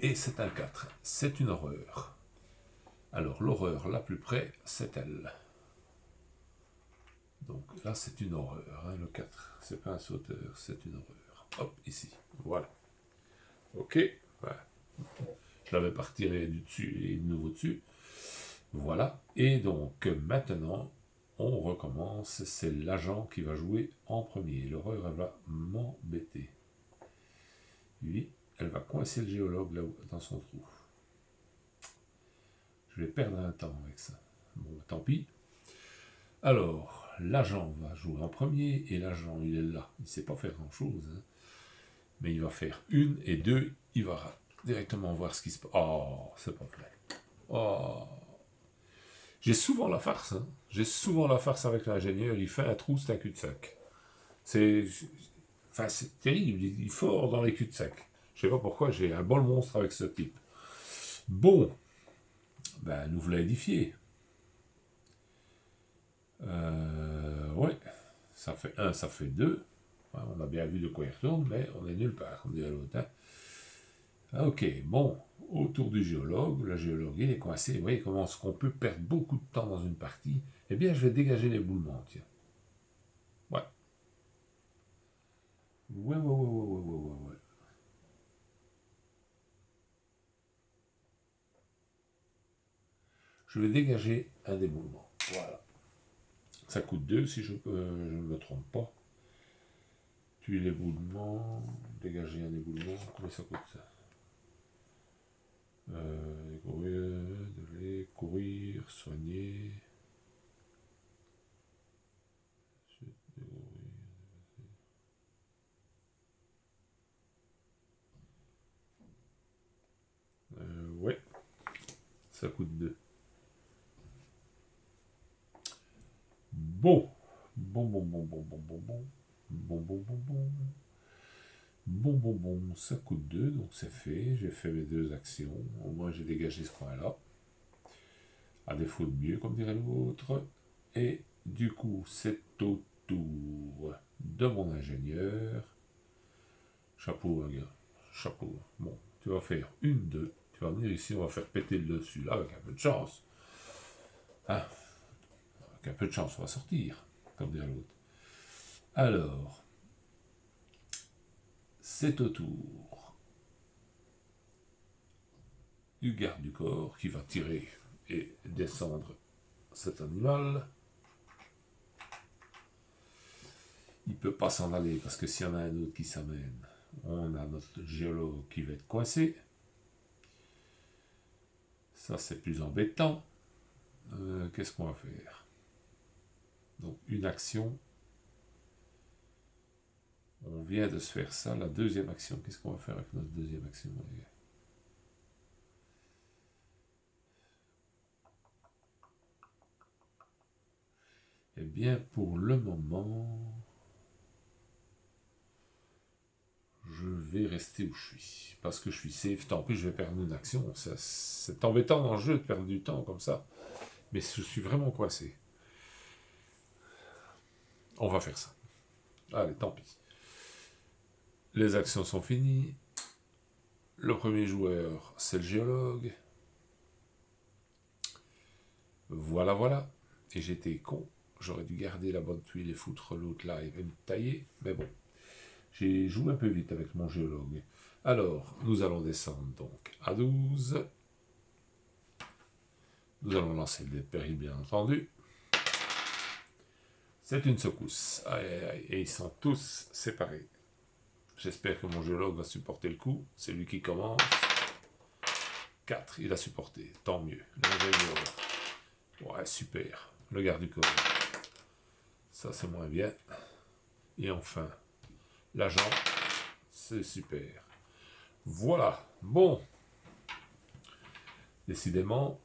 Et c'est un 4. C'est une horreur. Alors, l'horreur la plus près, c'est elle. Donc là, c'est une horreur. Hein, le 4, c'est pas un sauteur, c'est une horreur. Hop, ici. Voilà. Ok. Voilà. Je l'avais pas retiré du dessus et de nouveau dessus. Voilà. Et donc, maintenant, on recommence. C'est l'agent qui va jouer en premier. L'horreur, elle va m'embêter. Oui, elle va coincer le géologue là dans son trou. Je vais perdre un temps avec ça. Bon, tant pis. Alors, l'agent va jouer en premier, et l'agent, il est là. Il ne sait pas faire grand-chose. Hein. Mais il va faire 1 et 2, il va directement voir ce qui se passe. Oh, c'est pas vrai. Oh. J'ai souvent la farce. Hein. J'ai souvent la farce avec l'ingénieur. Il fait un trou, c'est un cul-de-sac. C'est terrible. Il est fort dans les cul-de-sac. Je ne sais pas pourquoi j'ai un bol monstre avec ce type. Bon. Ben, nous voulons édifier. Ouais. Ça fait 1, ça fait 2. On a bien vu de quoi il retourne, mais on est nulle part, on dirait l'autre. Hein. Ok, bon, autour du géologue, le géologue il est coincé. Vous voyez comment est-ce qu'on peut perdre beaucoup de temps dans une partie? Eh bien, je vais dégager l'éboulement, tiens. Ouais. Ouais. Je vais dégager un éboulement. Voilà. Ça coûte 2 si je ne me trompe pas. Tuer l'éboulement, dégager un éboulement, combien ça coûte ça? Courir, soigner. Ouais, ça coûte 2. Bon, ça coûte 2, donc c'est fait. J'ai fait mes 2 actions. Au moins, j'ai dégagé ce coin-là. À défaut de mieux, comme dirait l'autre. Et du coup, c'est au tour de mon ingénieur. Chapeau, un gars. Chapeau. Bon, tu vas faire 1, 2. Tu vas venir ici, on va faire péter le dessus, là, avec un peu de chance. Hein? Avec un peu de chance, on va sortir. comme dirait l'autre. Alors, c'est au tour du garde du corps qui va tirer et descendre cet animal. Il ne peut pas s'en aller parce que s'il y en a un autre qui s'amène, on a notre géologue qui va être coincé. Ça, c'est plus embêtant. Qu'est-ce qu'on va faire? Donc, une action. On vient de se faire ça. La deuxième action, qu'est-ce qu'on va faire avec notre deuxième action, les gars? Eh bien, pour le moment, je vais rester où je suis. Parce que je suis safe. Tant pis, je vais perdre une action. C'est embêtant dans le jeu de perdre du temps comme ça. Mais je suis vraiment coincé. On va faire ça. Allez, tant pis. Les actions sont finies. Le premier joueur, c'est le géologue. Voilà, voilà. Et j'étais con. J'aurais dû garder la bonne tuile et foutre l'autre là et me tailler. Mais bon, j'ai joué un peu vite avec mon géologue. Alors, nous allons descendre donc à 12. Nous allons lancer le dé de péril, bien entendu. C'est une secousse. Aïe, aïe, aïe. Et ils sont tous séparés. J'espère que mon géologue va supporter le coup. C'est lui qui commence. 4, il a supporté. Tant mieux. L'ingénieur. Ouais, super. Le garde du corps. Ça, c'est moins bien. Et enfin, l'agent. C'est super. Voilà. Bon. Décidément,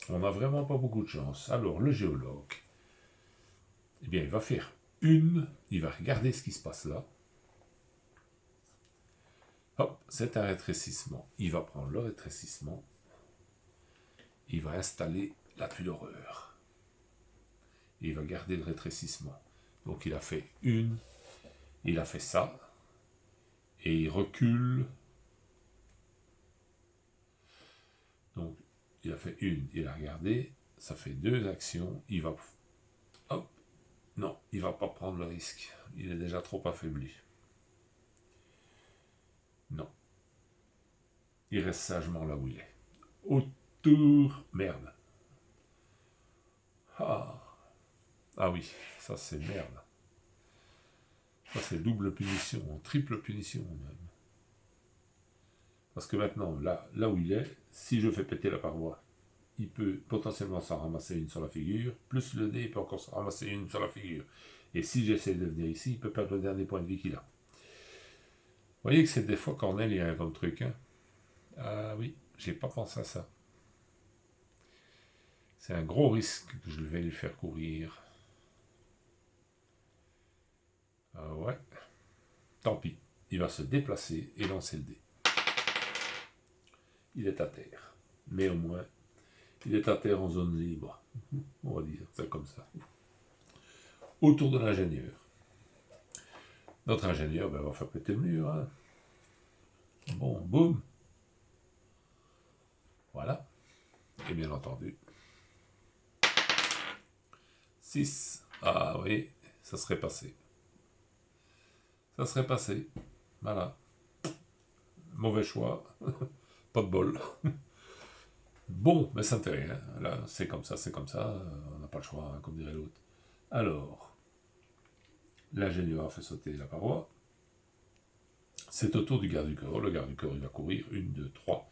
on n'a vraiment pas beaucoup de chance. Alors, le géologue, eh bien, il va faire une. Il va regarder ce qui se passe là. Hop, c'est un rétrécissement. Il va prendre le rétrécissement. Il va installer la tuile horreur. Et il va garder le rétrécissement. Donc il a fait une. Il a fait ça. Et il recule. Donc il a fait une. Il a regardé. Ça fait 2 actions. Il va... Hop. Non, il ne va pas prendre le risque. Il est déjà trop affaibli. Non. Il reste sagement là où il est. Autour. Merde. Ah oui, ça c'est merde. Ça c'est double punition, triple punition même. Parce que maintenant, là où il est, si je fais péter la paroi, il peut potentiellement s'en ramasser une sur la figure, plus le dé, il peut encore s'en ramasser une sur la figure. Et si j'essaie de venir ici, il peut perdre le dernier point de vie qu'il a. Vous voyez que c'est des fois Cornel, il y a un comme truc. Hein? Ah oui, j'ai pas pensé à ça. C'est un gros risque que je vais lui faire courir. Ah ouais. Tant pis. Il va se déplacer et lancer le dé. Il est à terre. Mais au moins, il est à terre en zone libre. On va dire ça comme ça. Autour de l'ingénieur. Notre ingénieur va faire péter le mur. Hein. Bon, boum. Voilà. Et bien entendu. 6. Ah oui, ça serait passé. Ça serait passé. Voilà. Mauvais choix. Pas de bol. Bon, mais ça ne fait rien. Là, c'est comme ça, c'est comme ça. On n'a pas le choix, hein, comme dirait l'autre. Alors, l'ingénieur a fait sauter la paroi. C'est au tour du garde du corps. Le garde du corps, il va courir. 1, 2, 3.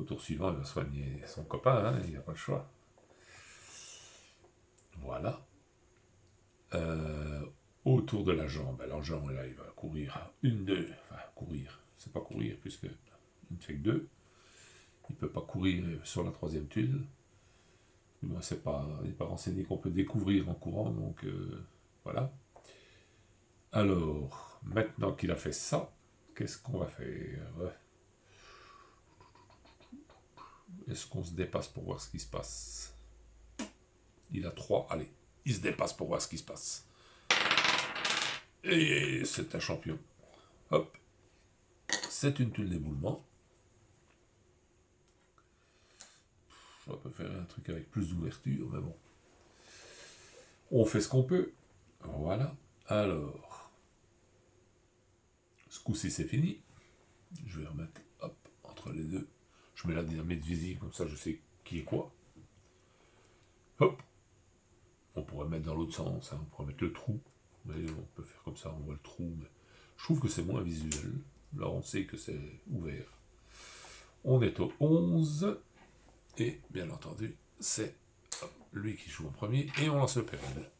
Au tour suivant, il va soigner son copain. Hein, il n'y a pas le choix. Voilà. Autour de l'agent, l'agent, là, il va courir. 1, 2. Enfin, courir. C'est pas courir, puisque il ne fait que 2. Il ne peut pas courir sur la 3e tuile. Il n'est pas renseigné qu'on peut découvrir en courant, donc voilà. Alors, maintenant qu'il a fait ça, qu'est-ce qu'on va faire? Est-ce qu'on se dépasse pour voir ce qui se passe? Il a 3, allez, il se dépasse pour voir ce qui se passe. Et c'est un champion. Hop. C'est une tuile d'éboulement. On peut faire un truc avec plus d'ouverture, mais bon. On fait ce qu'on peut. Voilà. Alors, ce coup-ci, c'est fini. Je vais remettre, hop, entre les deux. Je mets la dynamite visible, comme ça je sais qui est quoi. Hop. On pourrait mettre dans l'autre sens, hein. On pourrait mettre le trou. Mais on peut faire comme ça, on voit le trou. Mais je trouve que c'est moins visuel. Là, on sait que c'est ouvert. On est au 11. Et, bien entendu, c'est lui qui joue en premier. Et on lance le péril.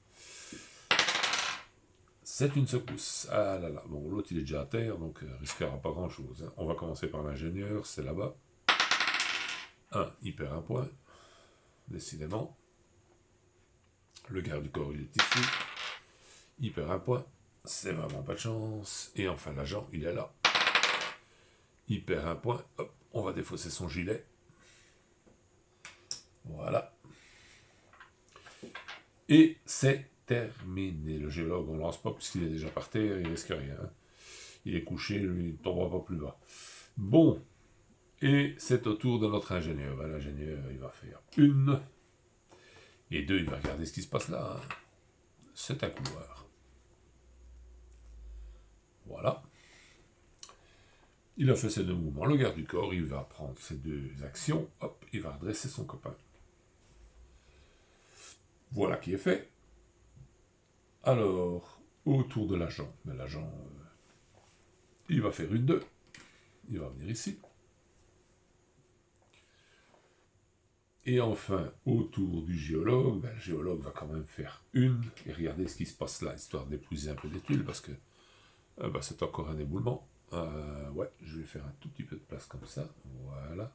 C'est une secousse. Ah là là. Bon, l'autre, il est déjà à terre, donc risquera pas grand-chose. Hein. On va commencer par l'ingénieur, c'est là-bas. Il perd un point. Décidément. Le garde du corps, il est ici. Il perd un point. C'est vraiment pas de chance. Et enfin, l'agent, il est là. Il perd un point. Hop, on va défausser son gilet. Voilà. Et c'est terminé. Le géologue, on ne lance pas puisqu'il est déjà par terre, il risque rien. Il est couché, lui, il ne tombera pas plus bas. Bon. Et c'est au tour de notre ingénieur. Ben, l'ingénieur, il va faire 1. Et 2, il va regarder ce qui se passe là. Hein. C'est un couloir. Voilà. Il a fait ses 2 mouvements. Le garde du corps, il va prendre ses 2 actions. Hop, il va redresser son copain. Voilà qui est fait. Alors, au tour de l'agent. Mais l'agent, il va faire 1-2. Il va venir ici. Et enfin, autour du géologue, ben, le géologue va quand même faire 1 et regarder ce qui se passe là, histoire d'épuiser un peu des tuiles, parce que ben, c'est encore un éboulement. Ouais, je vais faire un tout petit peu de place comme ça, voilà.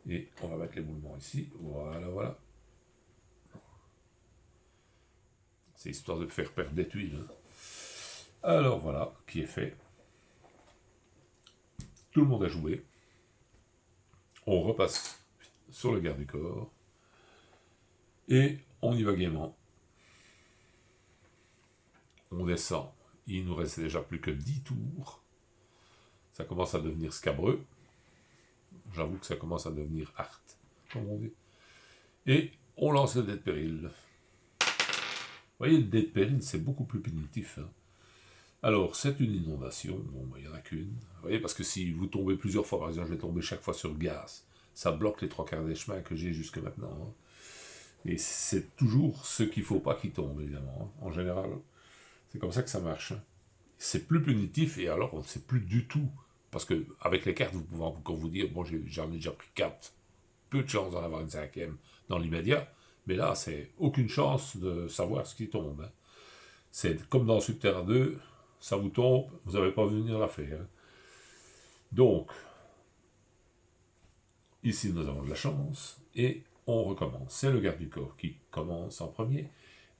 Et on va mettre l'éboulement ici, voilà, voilà. C'est histoire de faire perdre des tuiles. Hein. Alors voilà, qui est fait. Tout le monde a joué. On repasse sur le garde du corps. Et on y va gaiement. On descend. Il nous reste déjà plus que 10 tours. Ça commence à devenir scabreux. J'avoue que ça commence à devenir art, comme on dit. Et on lance le dé de péril. Vous voyez, le dé de péril, c'est beaucoup plus punitif. Hein. Alors, c'est une inondation. Bon, il n'y en a qu'une. Vous voyez, parce que si vous tombez plusieurs fois, par exemple, je vais tomber chaque fois sur le gaz. Ça bloque les 3/4 des chemins que j'ai jusque maintenant. Hein. Et c'est toujours ce qu'il ne faut pas qui tombe, évidemment. Hein. En général, c'est comme ça que ça marche. Hein. C'est plus punitif et alors on ne sait plus du tout. Parce qu'avec les cartes, vous pouvez encore vous dire, bon, j'en ai déjà pris 4. Peu de chance d'en avoir une 5e dans l'immédiat. Mais là, c'est aucune chance de savoir ce qui tombe. Hein. C'est comme dans Subterra 2, ça vous tombe, vous n'avez pas vu venir la faire. Hein. Donc, ici nous avons de la chance, et on recommence. C'est le garde du corps qui commence en premier,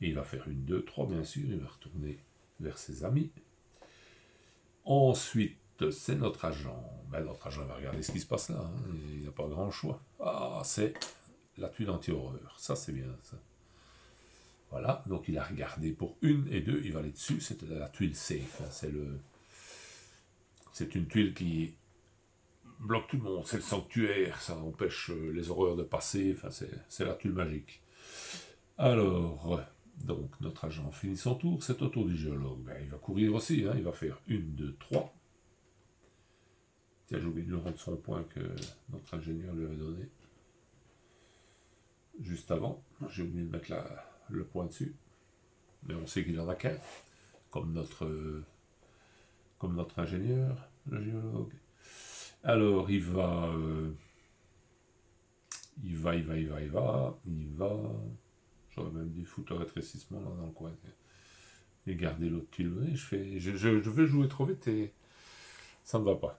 et il va faire 1, 2, 3 bien sûr, il va retourner vers ses amis. Ensuite, c'est notre agent. Ben, notre agent va regarder ce qui se passe là, hein. Il n'a pas grand choix. Ah, c'est la tuile anti-horreur, ça c'est bien ça. Voilà, donc il a regardé pour 1 et 2, il va aller dessus, c'est la tuile safe, hein. C'est une tuile qui bloque tout le monde, c'est le sanctuaire, ça empêche les horreurs de passer, enfin c'est la tuile magique. Alors, donc notre agent finit son tour, c'est au tour du géologue, ben, il va courir aussi, hein. Il va faire 1, 2, 3. Tiens, j'ai oublié de lui rendre son point que notre ingénieur lui avait donné. Juste avant, j'ai oublié de mettre le point dessus, mais on sait qu'il en a qu'un, comme notre ingénieur, le géologue. Alors, il va, j'aurais même dit foutre le rétrécissement là dans le coin, et garder l'autre tuile. Je vais jouer trop vite et ça ne va pas.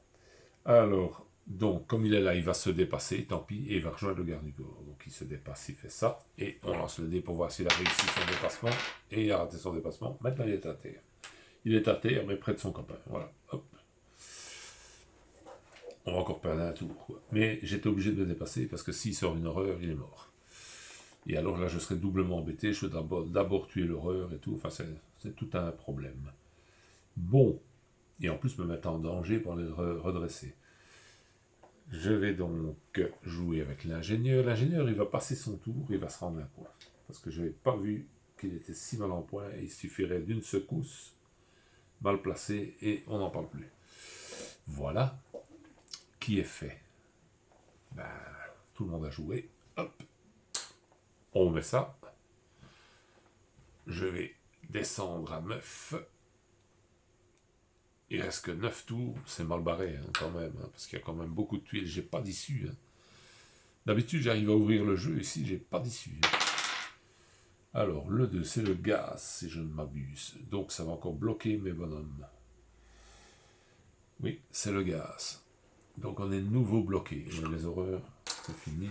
Alors, donc, comme il est là, il va se dépasser, tant pis, et il va rejoindre le garde du corps. Donc, il se dépasse, il fait ça, et on lance le dé pour voir s'il a réussi son dépassement, et il a raté son dépassement. Maintenant, il est à terre. Il est à terre, mais près de son copain. Voilà, hop. On va encore perdre un tour, quoi. Mais j'étais obligé de me dépasser, parce que s'il sort une horreur, il est mort. Et alors là, je serais doublement embêté, je vais d'abord tuer l'horreur et tout, enfin, c'est tout un problème. Bon, et en plus me mettre en danger pour les redresser. Je vais donc jouer avec l'ingénieur. L'ingénieur, il va passer son tour, il va se rendre un point. Parce que je n'avais pas vu qu'il était si mal en point, et il suffirait d'une secousse mal placée et on n'en parle plus. Voilà qui est fait. Ben, tout le monde a joué. Hop. On met ça. Je vais descendre à 9. Il reste que 9 tours. C'est mal barré hein, quand même, hein, parce qu'il y a quand même beaucoup de tuiles. J'ai pas d'issue. Hein. D'habitude, j'arrive à ouvrir le jeu. Ici, j'ai pas d'issue. Alors, le 2, c'est le gaz, si je ne m'abuse. Donc, ça va encore bloquer mes bonhommes. Oui, c'est le gaz. Donc, on est nouveau bloqué. Les horreurs, c'est fini.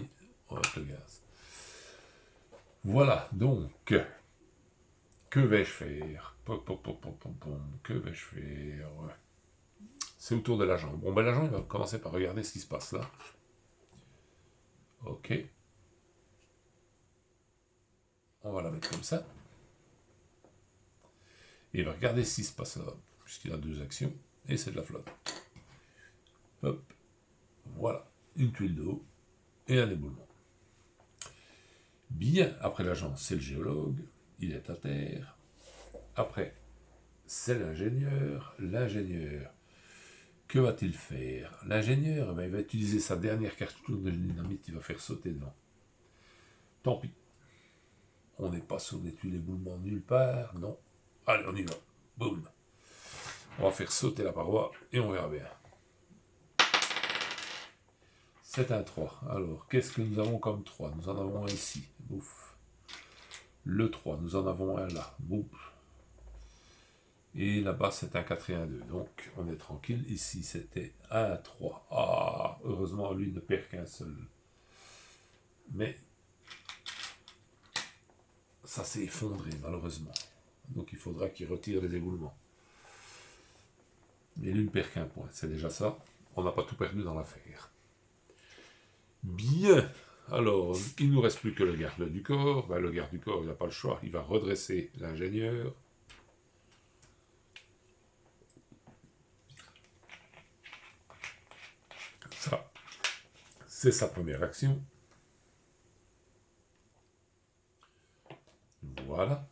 On va le gaz. Voilà, donc, que vais-je faire? Que vais-je faire? C'est autour de l'agent. Bon, ben l'agent, il va commencer par regarder ce qui se passe là. Ok. On va la mettre comme ça. Et il va regarder ce qui se passe là, puisqu'il a 2 actions, et c'est de la flotte. Hop. Voilà. Une tuile d'eau et un éboulement. Bien, après l'agent, c'est le géologue. Il est à terre. Après, c'est l'ingénieur. L'ingénieur, que va-t-il faire? L'ingénieur, il va utiliser sa dernière cartouche de dynamite, il va faire sauter devant. Tant pis. On n'est pas sur des tuiles éboulements nulle part, non. Allez, on y va. Boum. On va faire sauter la paroi et on verra bien. C'est un 3. Alors, qu'est-ce que nous avons comme 3? Nous en avons un ici. Bouf. Le 3, nous en avons un là. Bouf. Et là-bas, c'est un 4 et un 2. Donc, on est tranquille. Ici, c'était un 3. Ah, heureusement, lui ne perd qu'un seul. Mais, ça s'est effondré, malheureusement. Donc, il faudra qu'il retire les éboulements. Mais lui ne perd qu'un point. C'est déjà ça. On n'a pas tout perdu dans l'affaire. Bien. Alors, il ne nous reste plus que le garde du corps. Ben, le garde du corps, il n'a pas le choix. Il va redresser l'ingénieur. Ça, c'est sa première action. Voilà.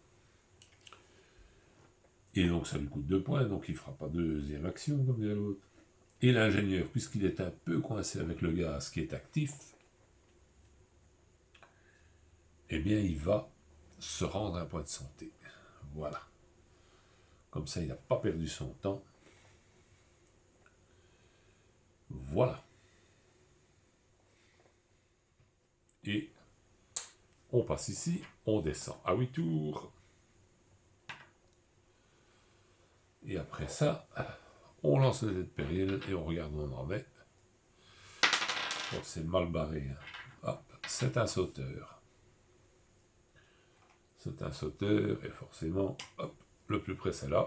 Et donc, ça lui coûte 2 points. Donc, il ne fera pas deuxième action, comme dirait l'autre. Et l'ingénieur, puisqu'il est un peu coincé avec le gaz qui est actif, eh bien, il va se rendre un point de santé. Voilà. Comme ça, il n'a pas perdu son temps. Voilà. Et on passe ici, on descend à 8 tours. Et après ça, on lance le dé de péril et on regarde où on en est. Donc c'est mal barré. Hop, c'est un sauteur. C'est un sauteur et forcément, hop, le plus près c'est là.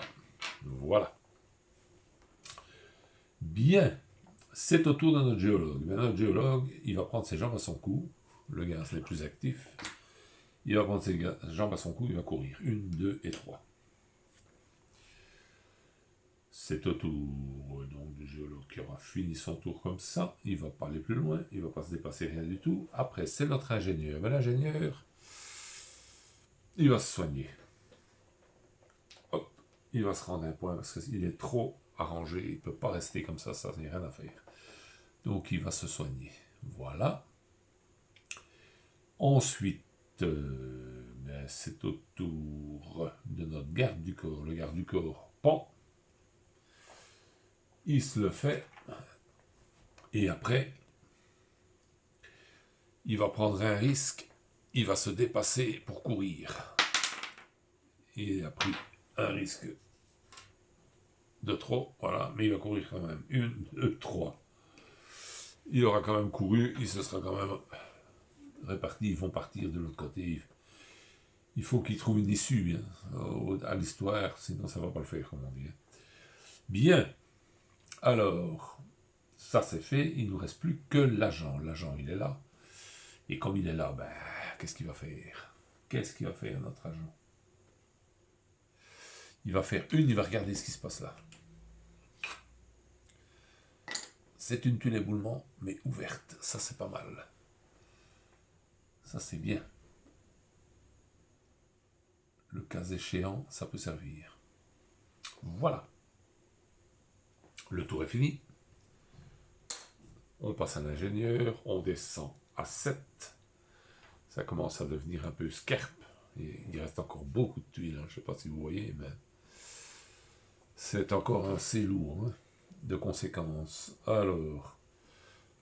Voilà. Bien. C'est au tour de notre géologue. Mais notre géologue, il va prendre ses jambes à son cou. Le gaz n'est plus actif. Il va prendre ses jambes à son cou, il va courir. 1, 2 et 3. C'est au tour donc, du géologue qui aura fini son tour comme ça. Il ne va pas aller plus loin, il ne va pas se dépasser rien du tout. Après, c'est notre ingénieur. Mais l'ingénieur, il va se soigner. Hop, il va se rendre un point parce qu'il est trop arrangé. Il ne peut pas rester comme ça n'est rien à faire. Donc, il va se soigner. Voilà. Ensuite, c'est au tour de notre garde du corps. Le garde du corps, pan. Il se le fait. Et après, il va prendre un risque. Il va se dépasser pour courir. Il a pris un risque de trop. Voilà, mais il va courir quand même. 1, 2, 3. Il aura quand même couru. Il se sera quand même réparti. Ils vont partir de l'autre côté. Il faut qu'il trouve une issue à l'histoire. Sinon, ça ne va pas le faire, comme on dit. Bien. Alors, ça c'est fait, il ne nous reste plus que l'agent. L'agent, il est là. Et comme il est là, ben, qu'est-ce qu'il va faire? Qu'est-ce qu'il va faire, notre agent? Il va faire il va regarder ce qui se passe là. C'est une tuile éboulement, mais ouverte. Ça, c'est pas mal. Ça, c'est bien. le cas échéant, ça peut servir. Voilà. Le tour est fini. On passe à l'ingénieur, on descend à 7. Ça commence à devenir un peu scarpe. Il reste encore beaucoup de tuiles, hein. Je ne sais pas si vous voyez, mais c'est encore assez lourd, hein, de conséquences. Alors,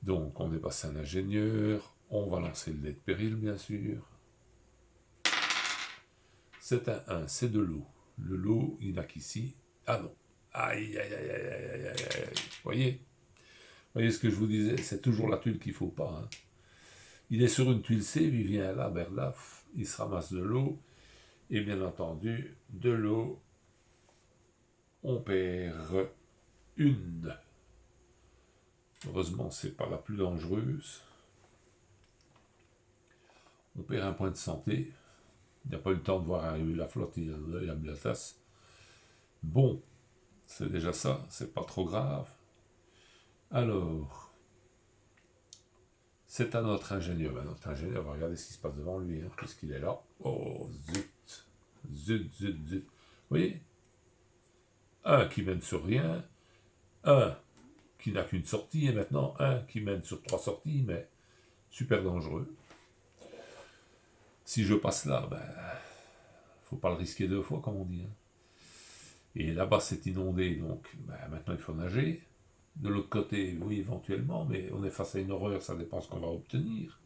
donc on est passé à l'ingénieur, on va lancer le dé de péril, bien sûr. C'est un 1, c'est de l'eau. Le lot, il n'a qu'ici. Ah non. Aïe, aïe, aïe, aïe, aïe, aïe, aïe. Voyez ce que je vous disais, c'est toujours la tuile qu'il ne faut pas, hein. Il est sur une tuile C, il vient là, berlaf, il se ramasse de l'eau, et bien entendu, de l'eau, on perd une. Heureusement, c'est pas la plus dangereuse. On perd un point de santé. Il n'a pas eu le temps de voir arriver la flotte, il a mis la tasse. Bon, c'est déjà ça, c'est pas trop grave. Alors, c'est à notre ingénieur. Ben, notre ingénieur va regarder ce qui se passe devant lui, hein, puisqu'il est là. Oh, zut. Zut, zut, zut. Vous voyez? Un qui mène sur rien, un qui n'a qu'une sortie, et maintenant un qui mène sur 3 sorties, mais super dangereux. Si je passe là, ben, faut pas le risquer 2 fois, comme on dit, hein. Et là-bas, c'est inondé, donc ben, maintenant il faut nager. De l'autre côté, oui, éventuellement, mais on est face à une horreur, ça dépend ce qu'on va obtenir.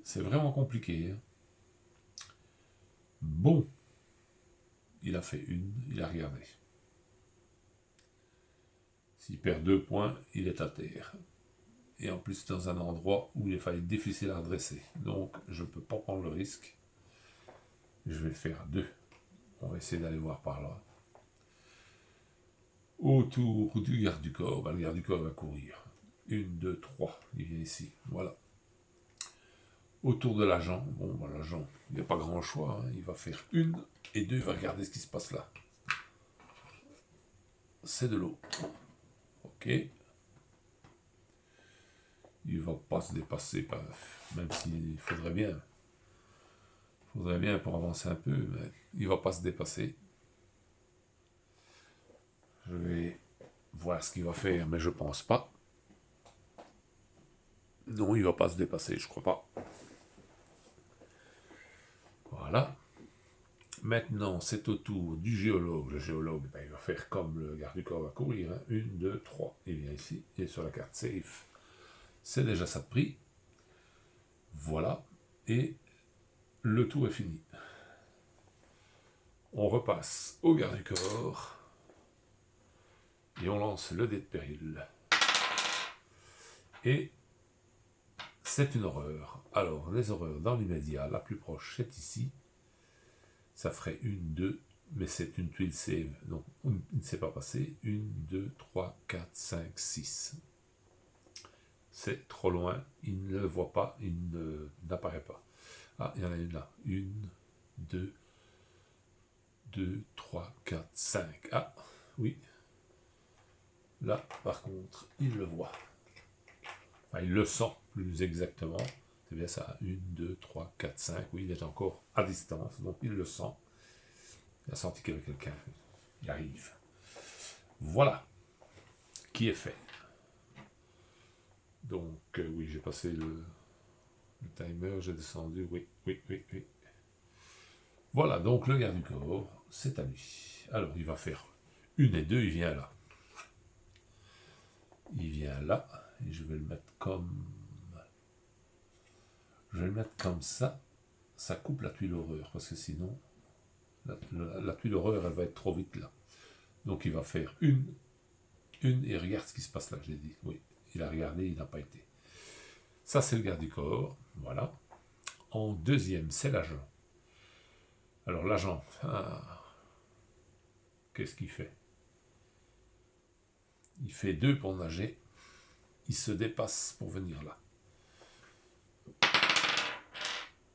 C'est vraiment compliqué, hein. Bon, il a fait une, il a regardé. S'il perd 2 points, il est à terre. Et en plus, dans un endroit où il est failli difficile à redresser. Donc, je ne peux pas prendre le risque. Je vais faire 2. On va essayer d'aller voir par là. Autour du garde du corps, ben, le garde du corps va courir. 1, 2, 3, il vient ici. Voilà. Autour de l'agent, bon, ben, l'agent, il n'y a pas grand choix. Hein. Il va faire 1 et 2, il va regarder ce qui se passe là. C'est de l'eau. Ok. Il ne va pas se dépasser, même s'il faudrait bien. Il faudrait bien pour avancer un peu, mais il ne va pas se dépasser. Je vais voir ce qu'il va faire, mais je pense pas. Non, il ne va pas se dépasser, je crois pas. Voilà. Maintenant, c'est au tour du géologue. Le géologue, ben, il va faire comme le garde du corps va courir. 1, 2, 3. Il vient ici, il est sur la carte safe. C'est déjà ça de prix. Voilà. Et le tour est fini. On repasse au garde du corps. Et on lance le dé de péril. Et c'est une horreur. Alors, les horreurs dans l'immédiat, la plus proche, c'est ici. Ça ferait 1, 2, mais c'est une tuile save. Donc, il ne s'est pas passé. 1, 2, 3, 4, 5, 6. C'est trop loin. Il ne le voit pas. Il n'apparaît pas. Ah, il y en a une là. 1, 2, 2, 3, 4, 5. Ah, oui. Là, par contre, il le voit. Enfin, il le sent, plus exactement. C'est bien ça. 1, 2, 3, 4, 5. Oui, il est encore à distance, donc il le sent. Il a senti qu'il y avait quelqu'un. Il arrive. Voilà. Qui est fait. Donc, oui, j'ai passé le timer, j'ai descendu. Oui, oui, oui, oui. Voilà, donc le garde du corps, c'est à lui. Alors, il va faire 1 et 2, il vient là. Il vient là, et je vais le mettre comme... Je vais le mettre comme ça. Ça coupe la tuile horreur, parce que sinon, la tuile horreur, elle va être trop vite là. Donc il va faire 1, et regarde ce qui se passe là, j'ai dit. Oui, il a regardé, il n'a pas été. Ça, c'est le garde du corps, voilà. En deuxième, c'est l'agent. Alors l'agent, qu'est-ce qu'il fait? Il fait 2 pour nager. Il se dépasse pour venir là.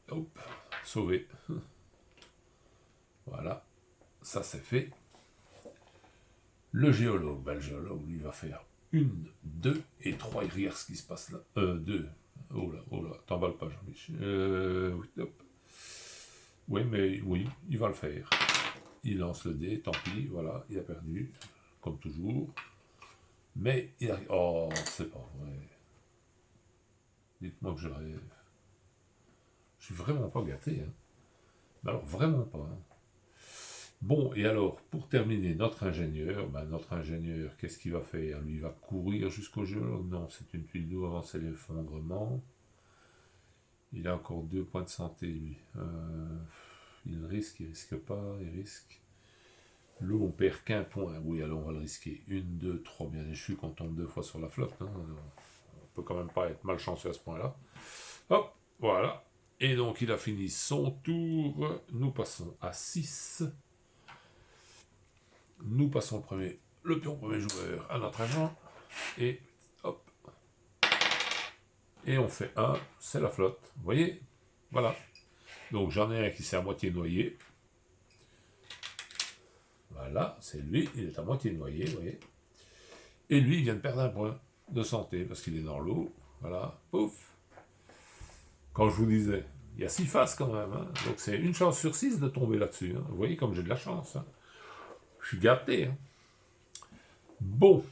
Hop, sauvé. Voilà, ça c'est fait. Le géologue, ben, le géologue, lui, va faire 1, 2 et 3. Il regarde ce qui se passe là. 2. Oh là, t'emballes pas, Jean-Michel. Oui, mais oui, il va le faire. Il lance le dé, tant pis, voilà, il a perdu, comme toujours. Mais il arrive... Oh, c'est pas vrai. Dites-moi que je rêve. Je suis vraiment pas gâté, hein. Mais alors, vraiment pas, hein. Bon, et alors, pour terminer, notre ingénieur, qu'est-ce qu'il va faire? Lui, il va courir jusqu'au jeu? Non, c'est une tuile d'eau, avancer l'effondrement. Il a encore 2 points de santé, lui. Il risque pas, il risque. L'eau, on perd qu'un point. Oui, alors on va le risquer. 1, 2, 3, bien échu qu'on tombe 2 fois sur la flotte, hein. On peut quand même pas être malchanceux à ce point-là. Hop, voilà. Et donc, il a fini son tour. Nous passons à 6. Nous passons le pion premier joueur à notre agent. Et hop. Et on fait 1, c'est la flotte. Vous voyez? Voilà. Donc j'en ai un qui s'est à moitié noyé. Voilà, c'est lui, il est à moitié noyé, vous voyez. Et lui, il vient de perdre un point de santé parce qu'il est dans l'eau. Voilà, pouf. Quand je vous disais, il y a 6 faces quand même, hein. Donc c'est une chance sur 6 de tomber là-dessus, hein. Vous voyez comme j'ai de la chance, hein. Je suis gâté, hein. Bon,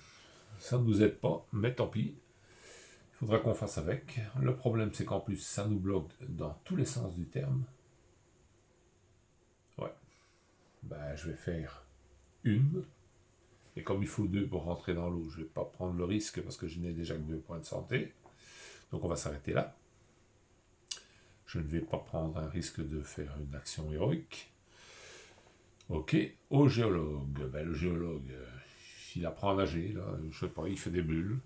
ça ne nous aide pas, mais tant pis. Il faudra qu'on fasse avec. Le problème, c'est qu'en plus, ça nous bloque dans tous les sens du terme. Ouais. Ben, je vais faire une. Et comme il faut 2 pour rentrer dans l'eau, je ne vais pas prendre le risque parce que je n'ai déjà que 2 points de santé. Donc on va s'arrêter là. Je ne vais pas prendre un risque de faire une action héroïque. Ok, au géologue. Ben, le géologue, il apprend à nager, là, je sais pas, il fait des bulles.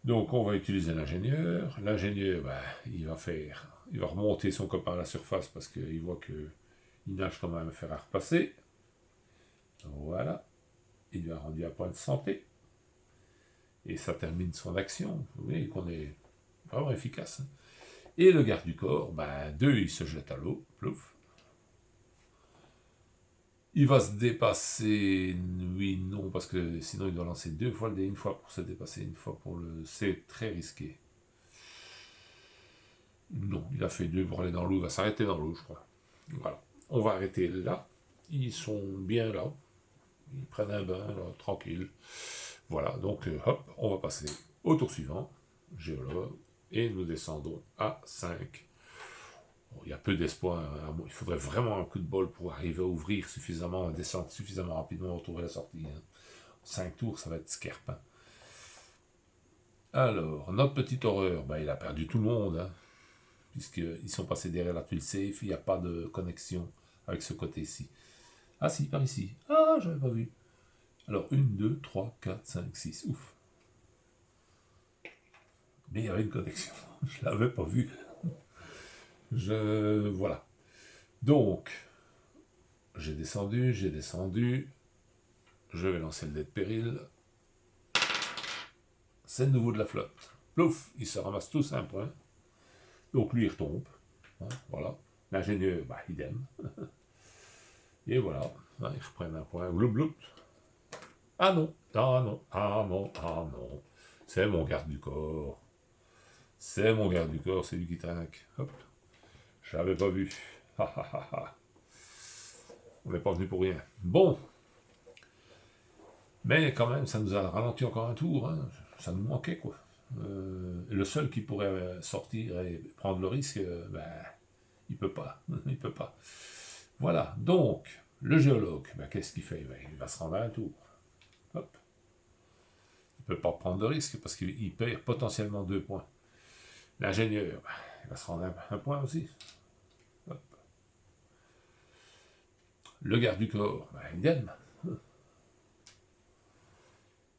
Donc on va utiliser l'ingénieur. L'ingénieur, ben, il va remonter son copain à la surface parce qu'il voit qu'il nage quand même à faire à repasser. Voilà. Il lui a rendu un point de santé. Et ça termine son action. Vous voyez qu'on est vraiment efficace, hein. Et le garde du corps, ben 2, il se jette à l'eau. Plouf. Il va se dépasser. Oui, non, parce que sinon il doit lancer 2 fois le dé, une fois pour se dépasser, une fois pour le... C'est très risqué. Non, il a fait 2 pour aller dans l'eau, il va s'arrêter dans l'eau, je crois. Voilà. On va arrêter là. Ils sont bien là. Ils prennent un bain, là, tranquille. Voilà, donc hop, on va passer au tour suivant, géologue, et nous descendons à 5. Bon, il y a peu d'espoir, hein. Il faudrait vraiment un coup de bol pour arriver à ouvrir suffisamment, à descendre suffisamment rapidement pour trouver la sortie, hein. 5 tours, ça va être scarpe, hein. Alors, notre petite horreur, ben, il a perdu tout le monde, hein, puisqu'ils sont passés derrière la tuile safe, il n'y a pas de connexion avec ce côté-ci. Ah si, par ici. Ah, j'avais pas vu. Alors, 1, 2, 3, 4, 5, 6. Ouf. Mais il y avait une connexion. Je ne l'avais pas vu. Voilà. Donc, j'ai descendu. Je vais lancer le dé de péril. C'est le nouveau de la flotte. Plouf, ils se ramassent tous un point. Donc lui, il retombe. Hein, voilà. L'ingénieur, bah, idem. Et voilà. Hein, ils reprennent un point. Gloup, gloup. Ah non, ah non, ah non, ah non. C'est mon garde du corps. C'est mon garde du corps, c'est lui qui trinque. Hop. Je l'avais pas vu. On n'est pas venu pour rien. Bon. Mais quand même, ça nous a ralenti encore un tour, hein. Ça nous manquait, quoi. Le seul qui pourrait sortir et prendre le risque, ben, il peut pas. Il peut pas. Voilà. Donc, le géologue, ben, qu'est-ce qu'il fait? Ben, il va se rendre à un tour. Hop. Il peut pas prendre de risque parce qu'il perd potentiellement 2 points. L'ingénieur, ben, il va se rendre un point aussi. Hop. Le garde du corps, ben, idem.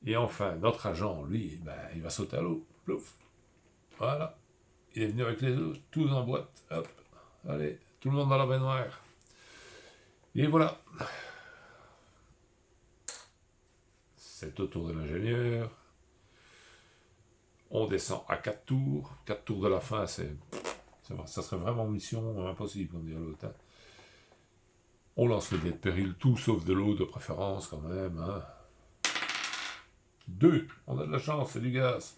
Et enfin, notre agent, lui, ben, il va sauter à l'eau. Plouf. Voilà. Il est venu avec les autres, tous en boîte. Hop. Allez, tout le monde dans la baignoire. Et voilà. C'est au tour de l'ingénieur. On descend à 4 tours. 4 tours de la fin, ça serait vraiment mission impossible, comme dirait l'autre, hein. On lance le dé de péril, tout sauf de l'eau de préférence quand même, hein. 2, on a de la chance, c'est du gaz.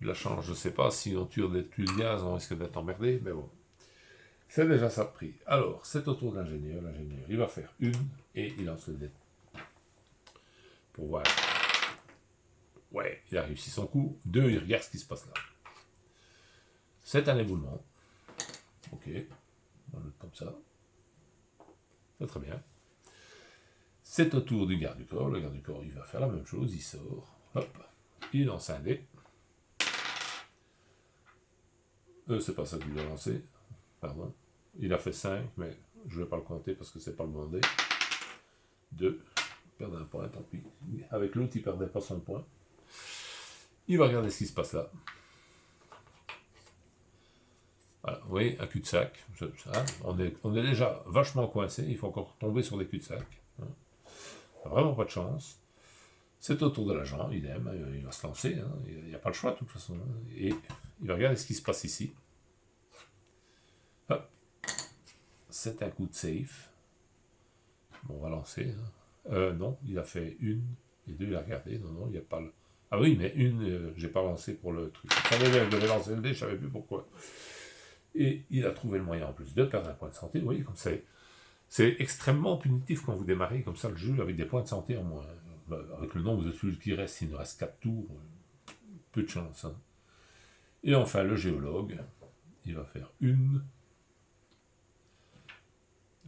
De la chance, je sais pas, si on tue des tuiles de gaz, on risque d'être emmerdé, mais bon. C'est déjà ça de prix. Alors, c'est au tour de l'ingénieur. L'ingénieur, il va faire une et il lance le dé. Pour voir. Ouais, il a réussi son coup. 2, il regarde ce qui se passe là. C'est un éboulement. Ok, on le met comme ça. C'est très bien. C'est au tour du garde du corps. Le garde du corps, il va faire la même chose. Il sort. Hop, il lance un dé. C'est pas ça qu'il doit lancer. Pardon. Il a fait 5, mais je ne vais pas le compter parce que c'est pas le bon dé. 2. Il perd un point, tant pis. Avec l'autre, il perdait pas son point. Il va regarder ce qui se passe là. Voilà, vous voyez, un cul-de-sac. On est déjà vachement coincé. Il faut encore tomber sur des cul-de-sac. Vraiment pas de chance. C'est au tour de l'agent, idem. Il va se lancer. Hein. Il n'y a pas le choix de toute façon. Et il va regarder ce qui se passe ici. Hop. C'est un coup de safe. Bon, on va lancer. Hein. Non, il a fait une. Et 2, il a regardé. Non, il n'y a pas le... Ah oui, mais une, j'ai pas lancé pour le truc. Je savais que je devais lancer le dé, je savais plus pourquoi. Et il a trouvé le moyen en plus de perdre un point de santé. Vous voyez, comme c'est extrêmement punitif quand vous démarrez comme ça le jeu avec des points de santé en moins. Avec le nombre de tuiles qui reste, il nous reste 4 tours. Peu de chance. Hein. Et enfin, le géologue, il va faire une.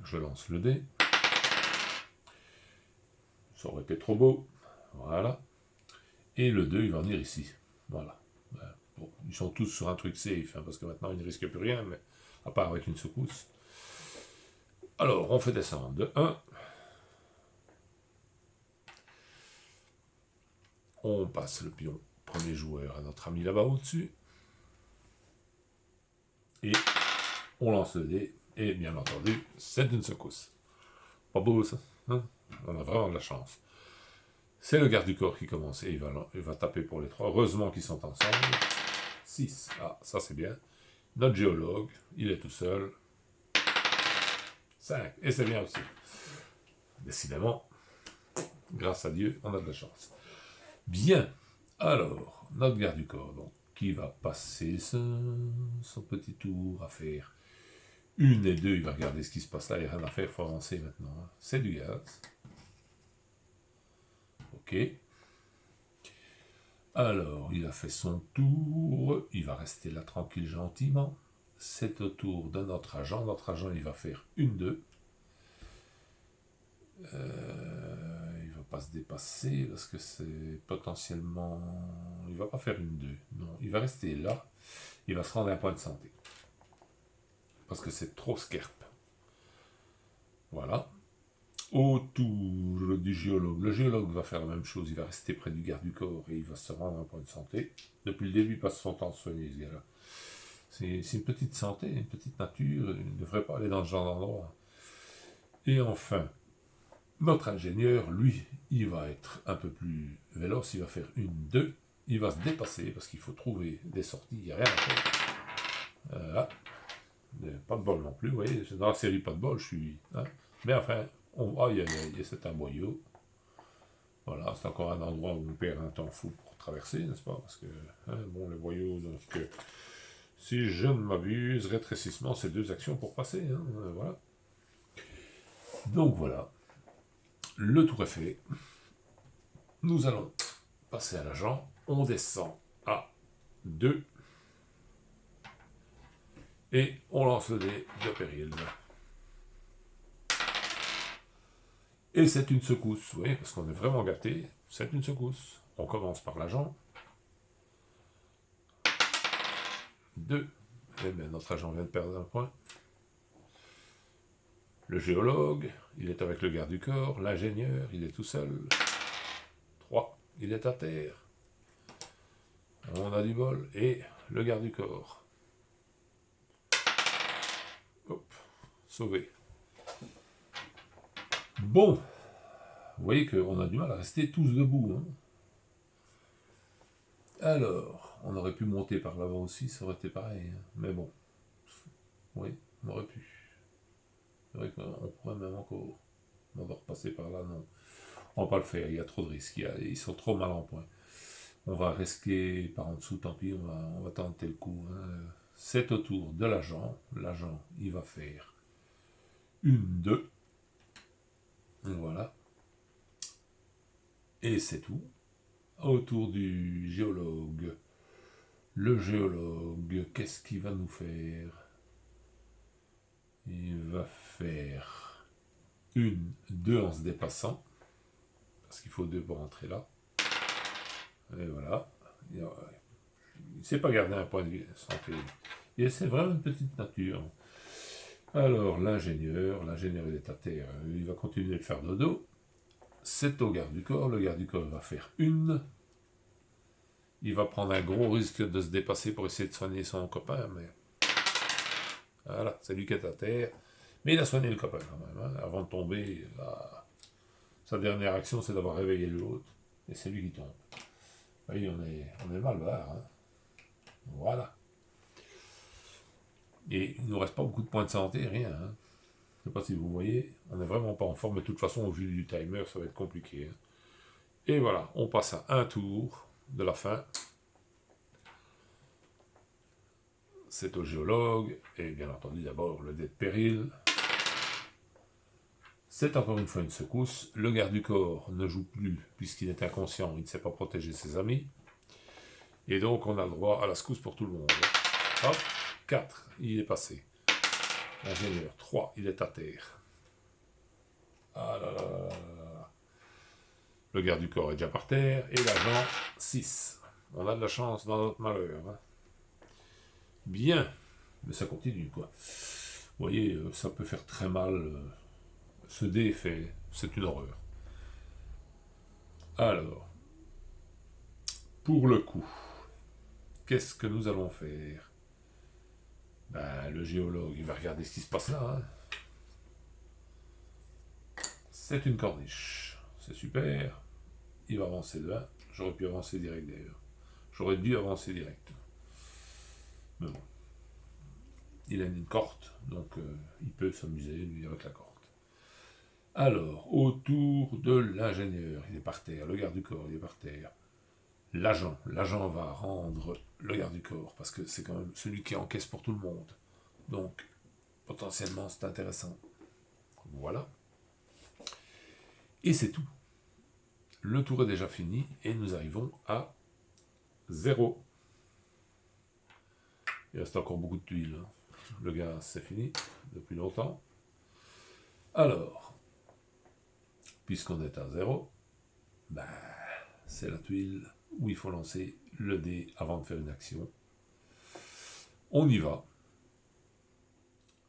Je lance le dé. Ça aurait été trop beau. Voilà. Et le 2, il va venir ici. Voilà. Bon, ils sont tous sur un truc safe, hein, parce que maintenant, ils ne risquent plus rien, mais à part avec une secousse. Alors, on fait descendre de 1. On passe le pion premier joueur à notre ami là-bas au-dessus. Et on lance le dé. Et bien entendu, c'est une secousse. Pas beau ça, hein? On a vraiment de la chance. C'est le garde du corps qui commence et il va taper pour les 3. Heureusement qu'ils sont ensemble. 6. Ah, ça c'est bien. Notre géologue, il est tout seul. 5. Et c'est bien aussi. Décidément, grâce à Dieu, on a de la chance. Bien. Alors, notre garde du corps, donc, qui va passer son petit tour à faire une et 2. Il va regarder ce qui se passe là. Il n'y a rien à faire, il faut avancer maintenant. Hein. C'est du gaz. Ok. Alors, il a fait son tour. Il va rester là tranquille, gentiment. C'est au tour de notre agent. Notre agent, il va faire une 2. Il ne va pas se dépasser parce que c'est potentiellement... Il ne va pas faire une 2. Non, il va rester là. Il va se rendre à un point de santé. Parce que c'est trop skerp. Voilà. Au tour du géologue. Le géologue va faire la même chose. Il va rester près du garde du corps et il va se rendre à un point de santé. Depuis le début, il passe son temps à soigner ce gars-là. C'est une petite santé, une petite nature. Il ne devrait pas aller dans ce genre d'endroit. Et enfin, notre ingénieur, lui, il va être un peu plus véloce. Il va faire une 2. Il va se dépasser parce qu'il faut trouver des sorties. Il n'y a rien à faire. Voilà. Pas de bol non plus. Vous voyez, dans la série pas de bol, je suis... Hein. Mais enfin... c'est un boyau. Voilà, c'est encore un endroit où on perd un temps fou pour traverser, n'est-ce pas? Parce que, hein, bon, le boyau, donc, si je ne m'abuse, rétrécissement, c'est 2 actions pour passer, hein, voilà. Donc voilà, le tour est fait. Nous allons passer à l'agent. On descend à 2. Et on lance le dé de péril. Et c'est une secousse, oui, parce qu'on est vraiment gâté. C'est une secousse. On commence par l'agent. 2. Eh bien, notre agent vient de perdre un point. Le géologue, il est avec le garde du corps. L'ingénieur, il est tout seul. 3. Il est à terre. On a du bol. Et le garde du corps. Hop, sauvé. Bon, vous voyez qu'on a du mal à rester tous debout. Hein. Alors, on aurait pu monter par là-bas aussi, ça aurait été pareil. Hein. Mais bon, oui, on aurait pu. C'est vrai qu'on pourrait même encore. On va repasser par là, non. On va pas le faire, il y a trop de risques. Ils sont trop mal en point. On va risquer par en dessous, tant pis, on va tenter le coup. Hein. C'est au tour de l'agent. L'agent, il va faire une, deux. Voilà. Et c'est tout. Autour du géologue. Le géologue, qu'est-ce qu'il va nous faire? Il va faire une, deux en se dépassant. Parce qu'il faut deux pour entrer là. Et voilà. Il ne sait pas garder un point de santé. Et c'est vraiment une petite nature. Alors, l'ingénieur il est à terre. Il va continuer de faire dodo. C'est au garde du corps. Le garde du corps va faire une. Il va prendre un gros risque de se dépasser pour essayer de soigner son copain. Mais voilà, c'est lui qui est à terre. Mais il a soigné le copain quand même. Hein. Avant de tomber, sa dernière action, c'est d'avoir réveillé l'autre. Et c'est lui qui tombe. Oui, on est mal barre. Hein. Voilà. Et il ne nous reste pas beaucoup de points de santé, rien. Hein. Je ne sais pas si vous voyez, on n'est vraiment pas en forme, mais de toute façon, au vu du timer, ça va être compliqué. Hein. Et voilà, on passe à un tour de la fin. C'est au géologue, et bien entendu d'abord le dé de péril. C'est encore une fois une secousse. Le garde du corps ne joue plus, puisqu'il est inconscient, il ne sait pas protéger ses amis. Et donc on a le droit à la secousse pour tout le monde. Hop, 4, il est passé. L'ingénieur, 3, il est à terre. Ah là là là là. Le garde du corps est déjà par terre. Et l'agent, 6. On a de la chance dans notre malheur. Hein. Bien. Mais ça continue, quoi. Vous voyez, ça peut faire très mal. Ce dé fait... C'est une horreur. Alors. Pour le coup. Qu'est-ce que nous allons faire? Ben, le géologue, il va regarder ce qui se passe là. Hein. C'est une corniche. C'est super. Il va avancer de 1. J'aurais pu avancer direct d'ailleurs. J'aurais dû avancer direct. Mais bon. Il a une corde, donc il peut s'amuser, lui, avec la corde. Alors, autour de l'ingénieur, il est par terre. Le garde du corps, il est par terre. L'agent va rendre le garde du corps, parce que c'est quand même celui qui encaisse pour tout le monde. Donc, potentiellement, c'est intéressant. Voilà. Et c'est tout. Le tour est déjà fini, et nous arrivons à 0. Il reste encore beaucoup de tuiles. Hein. Le gaz, c'est fini, depuis longtemps. Alors, puisqu'on est à 0, ben, c'est la tuile où il faut lancer le dé avant de faire une action. On y va.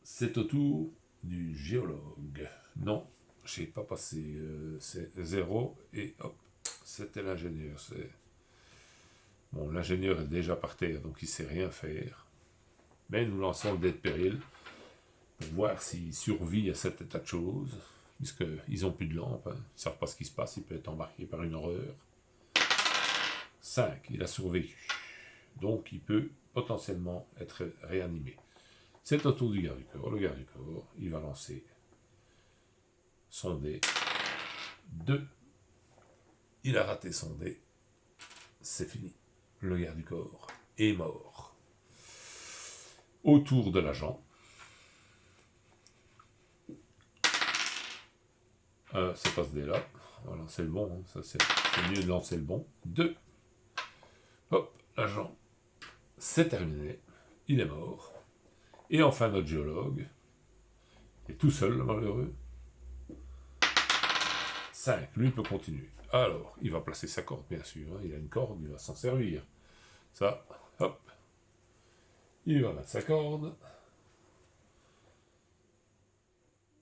C'est au tour du géologue. Non, je n'ai pas passé. C'est 0 et hop, c'était l'ingénieur. Bon, l'ingénieur est déjà par terre, donc il ne sait rien faire. Mais nous lançons le dé de péril pour voir s'il survit à cet état de choses. Puisqu'ils n'ont plus de lampe, hein. Ils ne savent pas ce qui se passe, il peut être embarqué par une horreur. 5, il a survécu. Donc il peut potentiellement être réanimé. C'est au tour du garde du corps. Le garde du corps, il va lancer son dé. 2. Il a raté son dé. C'est fini. Le garde du corps est mort. Au tour de l'agent. C'est pas ce dé là. Voilà, c'est le bon. Hein. Ça, c'est mieux de lancer le bon. 2. Hop, l'agent. C'est terminé. Il est mort. Et enfin notre géologue. Il est tout seul, le malheureux. 5. Lui peut continuer. Alors, il va placer sa corde, bien sûr. Hein. Il a une corde, il va s'en servir. Ça, hop. Il va mettre sa corde.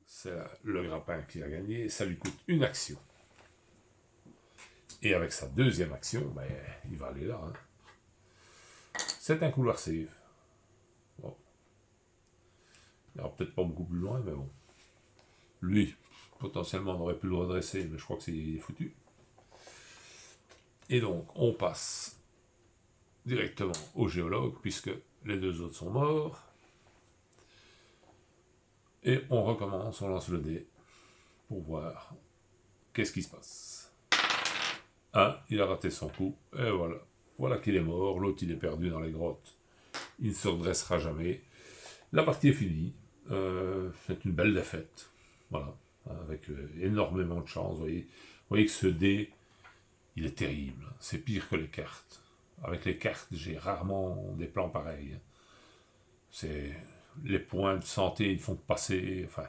C'est le grappin qui a gagné. Ça lui coûte une action. Et avec sa deuxième action, ben, il va aller là. Hein. C'est un couloir safe. Bon. Il n'ira peut-être pas beaucoup plus loin, mais bon. Lui, potentiellement, on aurait pu le redresser, mais je crois que c'est foutu. Et donc, on passe directement au géologue, puisque les deux autres sont morts. Et on recommence, on lance le dé, pour voir qu'est-ce qui se passe. 1, il a raté son coup, et voilà. Voilà qu'il est mort, l'autre il est perdu dans les grottes. il ne se redressera jamais. La partie est finie. C'est une belle défaite. Voilà. Avec énormément de chance. Vous voyez que ce dé, il est terrible. C'est pire que les cartes. Avec les cartes, j'ai rarement des plans pareils. C'est les points de santé, ils font que passer. Enfin,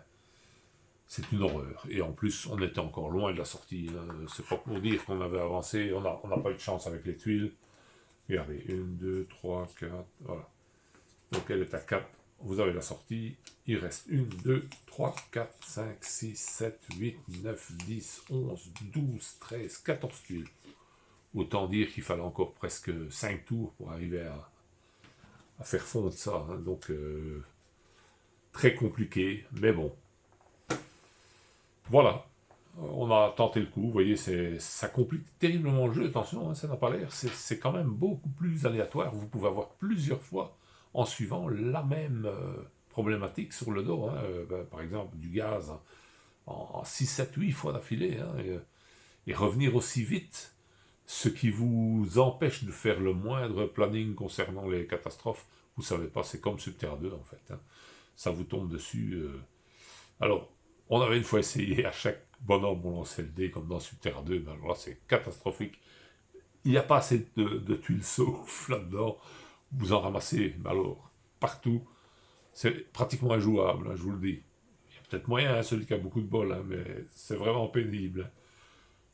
c'est une horreur. Et en plus, on était encore loin de la sortie. C'est pas pour dire qu'on avait avancé. On n'a pas eu de chance avec les tuiles. Regardez, 1, 2, 3, 4, voilà. Donc elle est à 4. Vous avez la sortie. Il reste 1, 2, 3, 4, 5, 6, 7, 8, 9, 10, 11, 12, 13, 14 tuiles. Autant dire qu'il fallait encore presque 5 tours pour arriver à faire fondre ça. Hein. Donc, très compliqué, mais bon. Voilà. On a tenté le coup. Vous voyez, ça complique terriblement le jeu. Attention, hein, ça n'a pas l'air. C'est quand même beaucoup plus aléatoire. Vous pouvez avoir plusieurs fois en suivant la même problématique sur le dos. Hein. Par exemple, du gaz en 6, 7, 8 fois d'affilée. Hein, et revenir aussi vite. Ce qui vous empêche de faire le moindre planning concernant les catastrophes. Vous savez pas, c'est comme Subterra 2 en fait. Hein. Ça vous tombe dessus. Alors, on avait une fois essayé, à chaque bonhomme, on lançait le dé, comme dans Subterra 2, mais alors là, c'est catastrophique. Il n'y a pas assez de tuiles sauf là-dedans. Vous en ramassez, mais alors, partout. C'est pratiquement injouable, hein, je vous le dis. Il y a peut-être moyen, hein, celui qui a beaucoup de bol, hein, mais c'est vraiment pénible.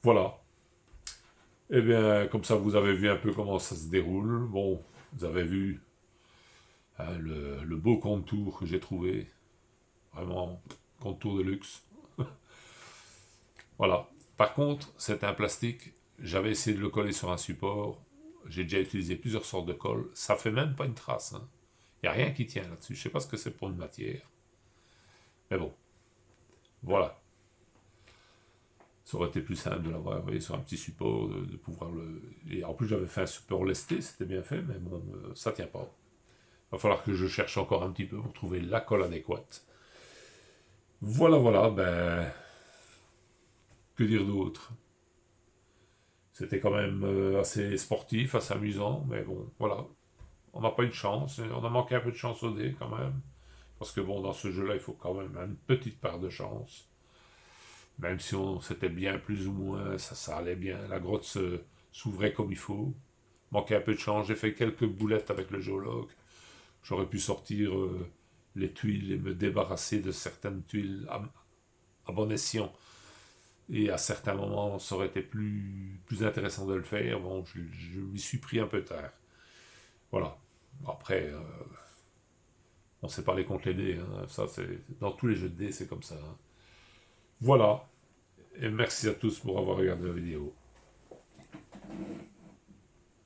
Voilà. Eh bien, comme ça, vous avez vu un peu comment ça se déroule. Bon, vous avez vu hein, le beau contour que j'ai trouvé. Vraiment, contour de luxe. Voilà. Par contre, c'est un plastique. J'avais essayé de le coller sur un support. J'ai déjà utilisé plusieurs sortes de colle. Ça fait même pas une trace. Hein. Il n'y a rien qui tient là-dessus. Je ne sais pas ce que c'est pour une matière. Mais bon. Voilà. Ça aurait été plus simple de l'avoir sur un petit support, de pouvoir le... Et en plus, j'avais fait un support lesté, c'était bien fait, mais bon, ça tient pas. Il va falloir que je cherche encore un petit peu pour trouver la colle adéquate. Voilà, voilà, ben... Que dire d'autre? C'était quand même assez sportif, assez amusant, mais bon, voilà. On n'a pas eu de chance, on a manqué un peu de chance au dé quand même. Parce que bon, dans ce jeu-là, il faut quand même une petite part de chance. Même si c'était bien plus ou moins, ça allait bien. La grotte s'ouvrait comme il faut. Manquait un peu de chance. J'ai fait quelques boulettes avec le géologue. J'aurais pu sortir les tuiles et me débarrasser de certaines tuiles à bon escient. Et à certains moments, ça aurait été plus intéressant de le faire. Bon, je m'y suis pris un peu tard. Voilà. Après, on ne sait pas les comptes les dés. Hein. Ça, dans tous les jeux de dés, c'est comme ça. Hein. Voilà. Et merci à tous pour avoir regardé la vidéo.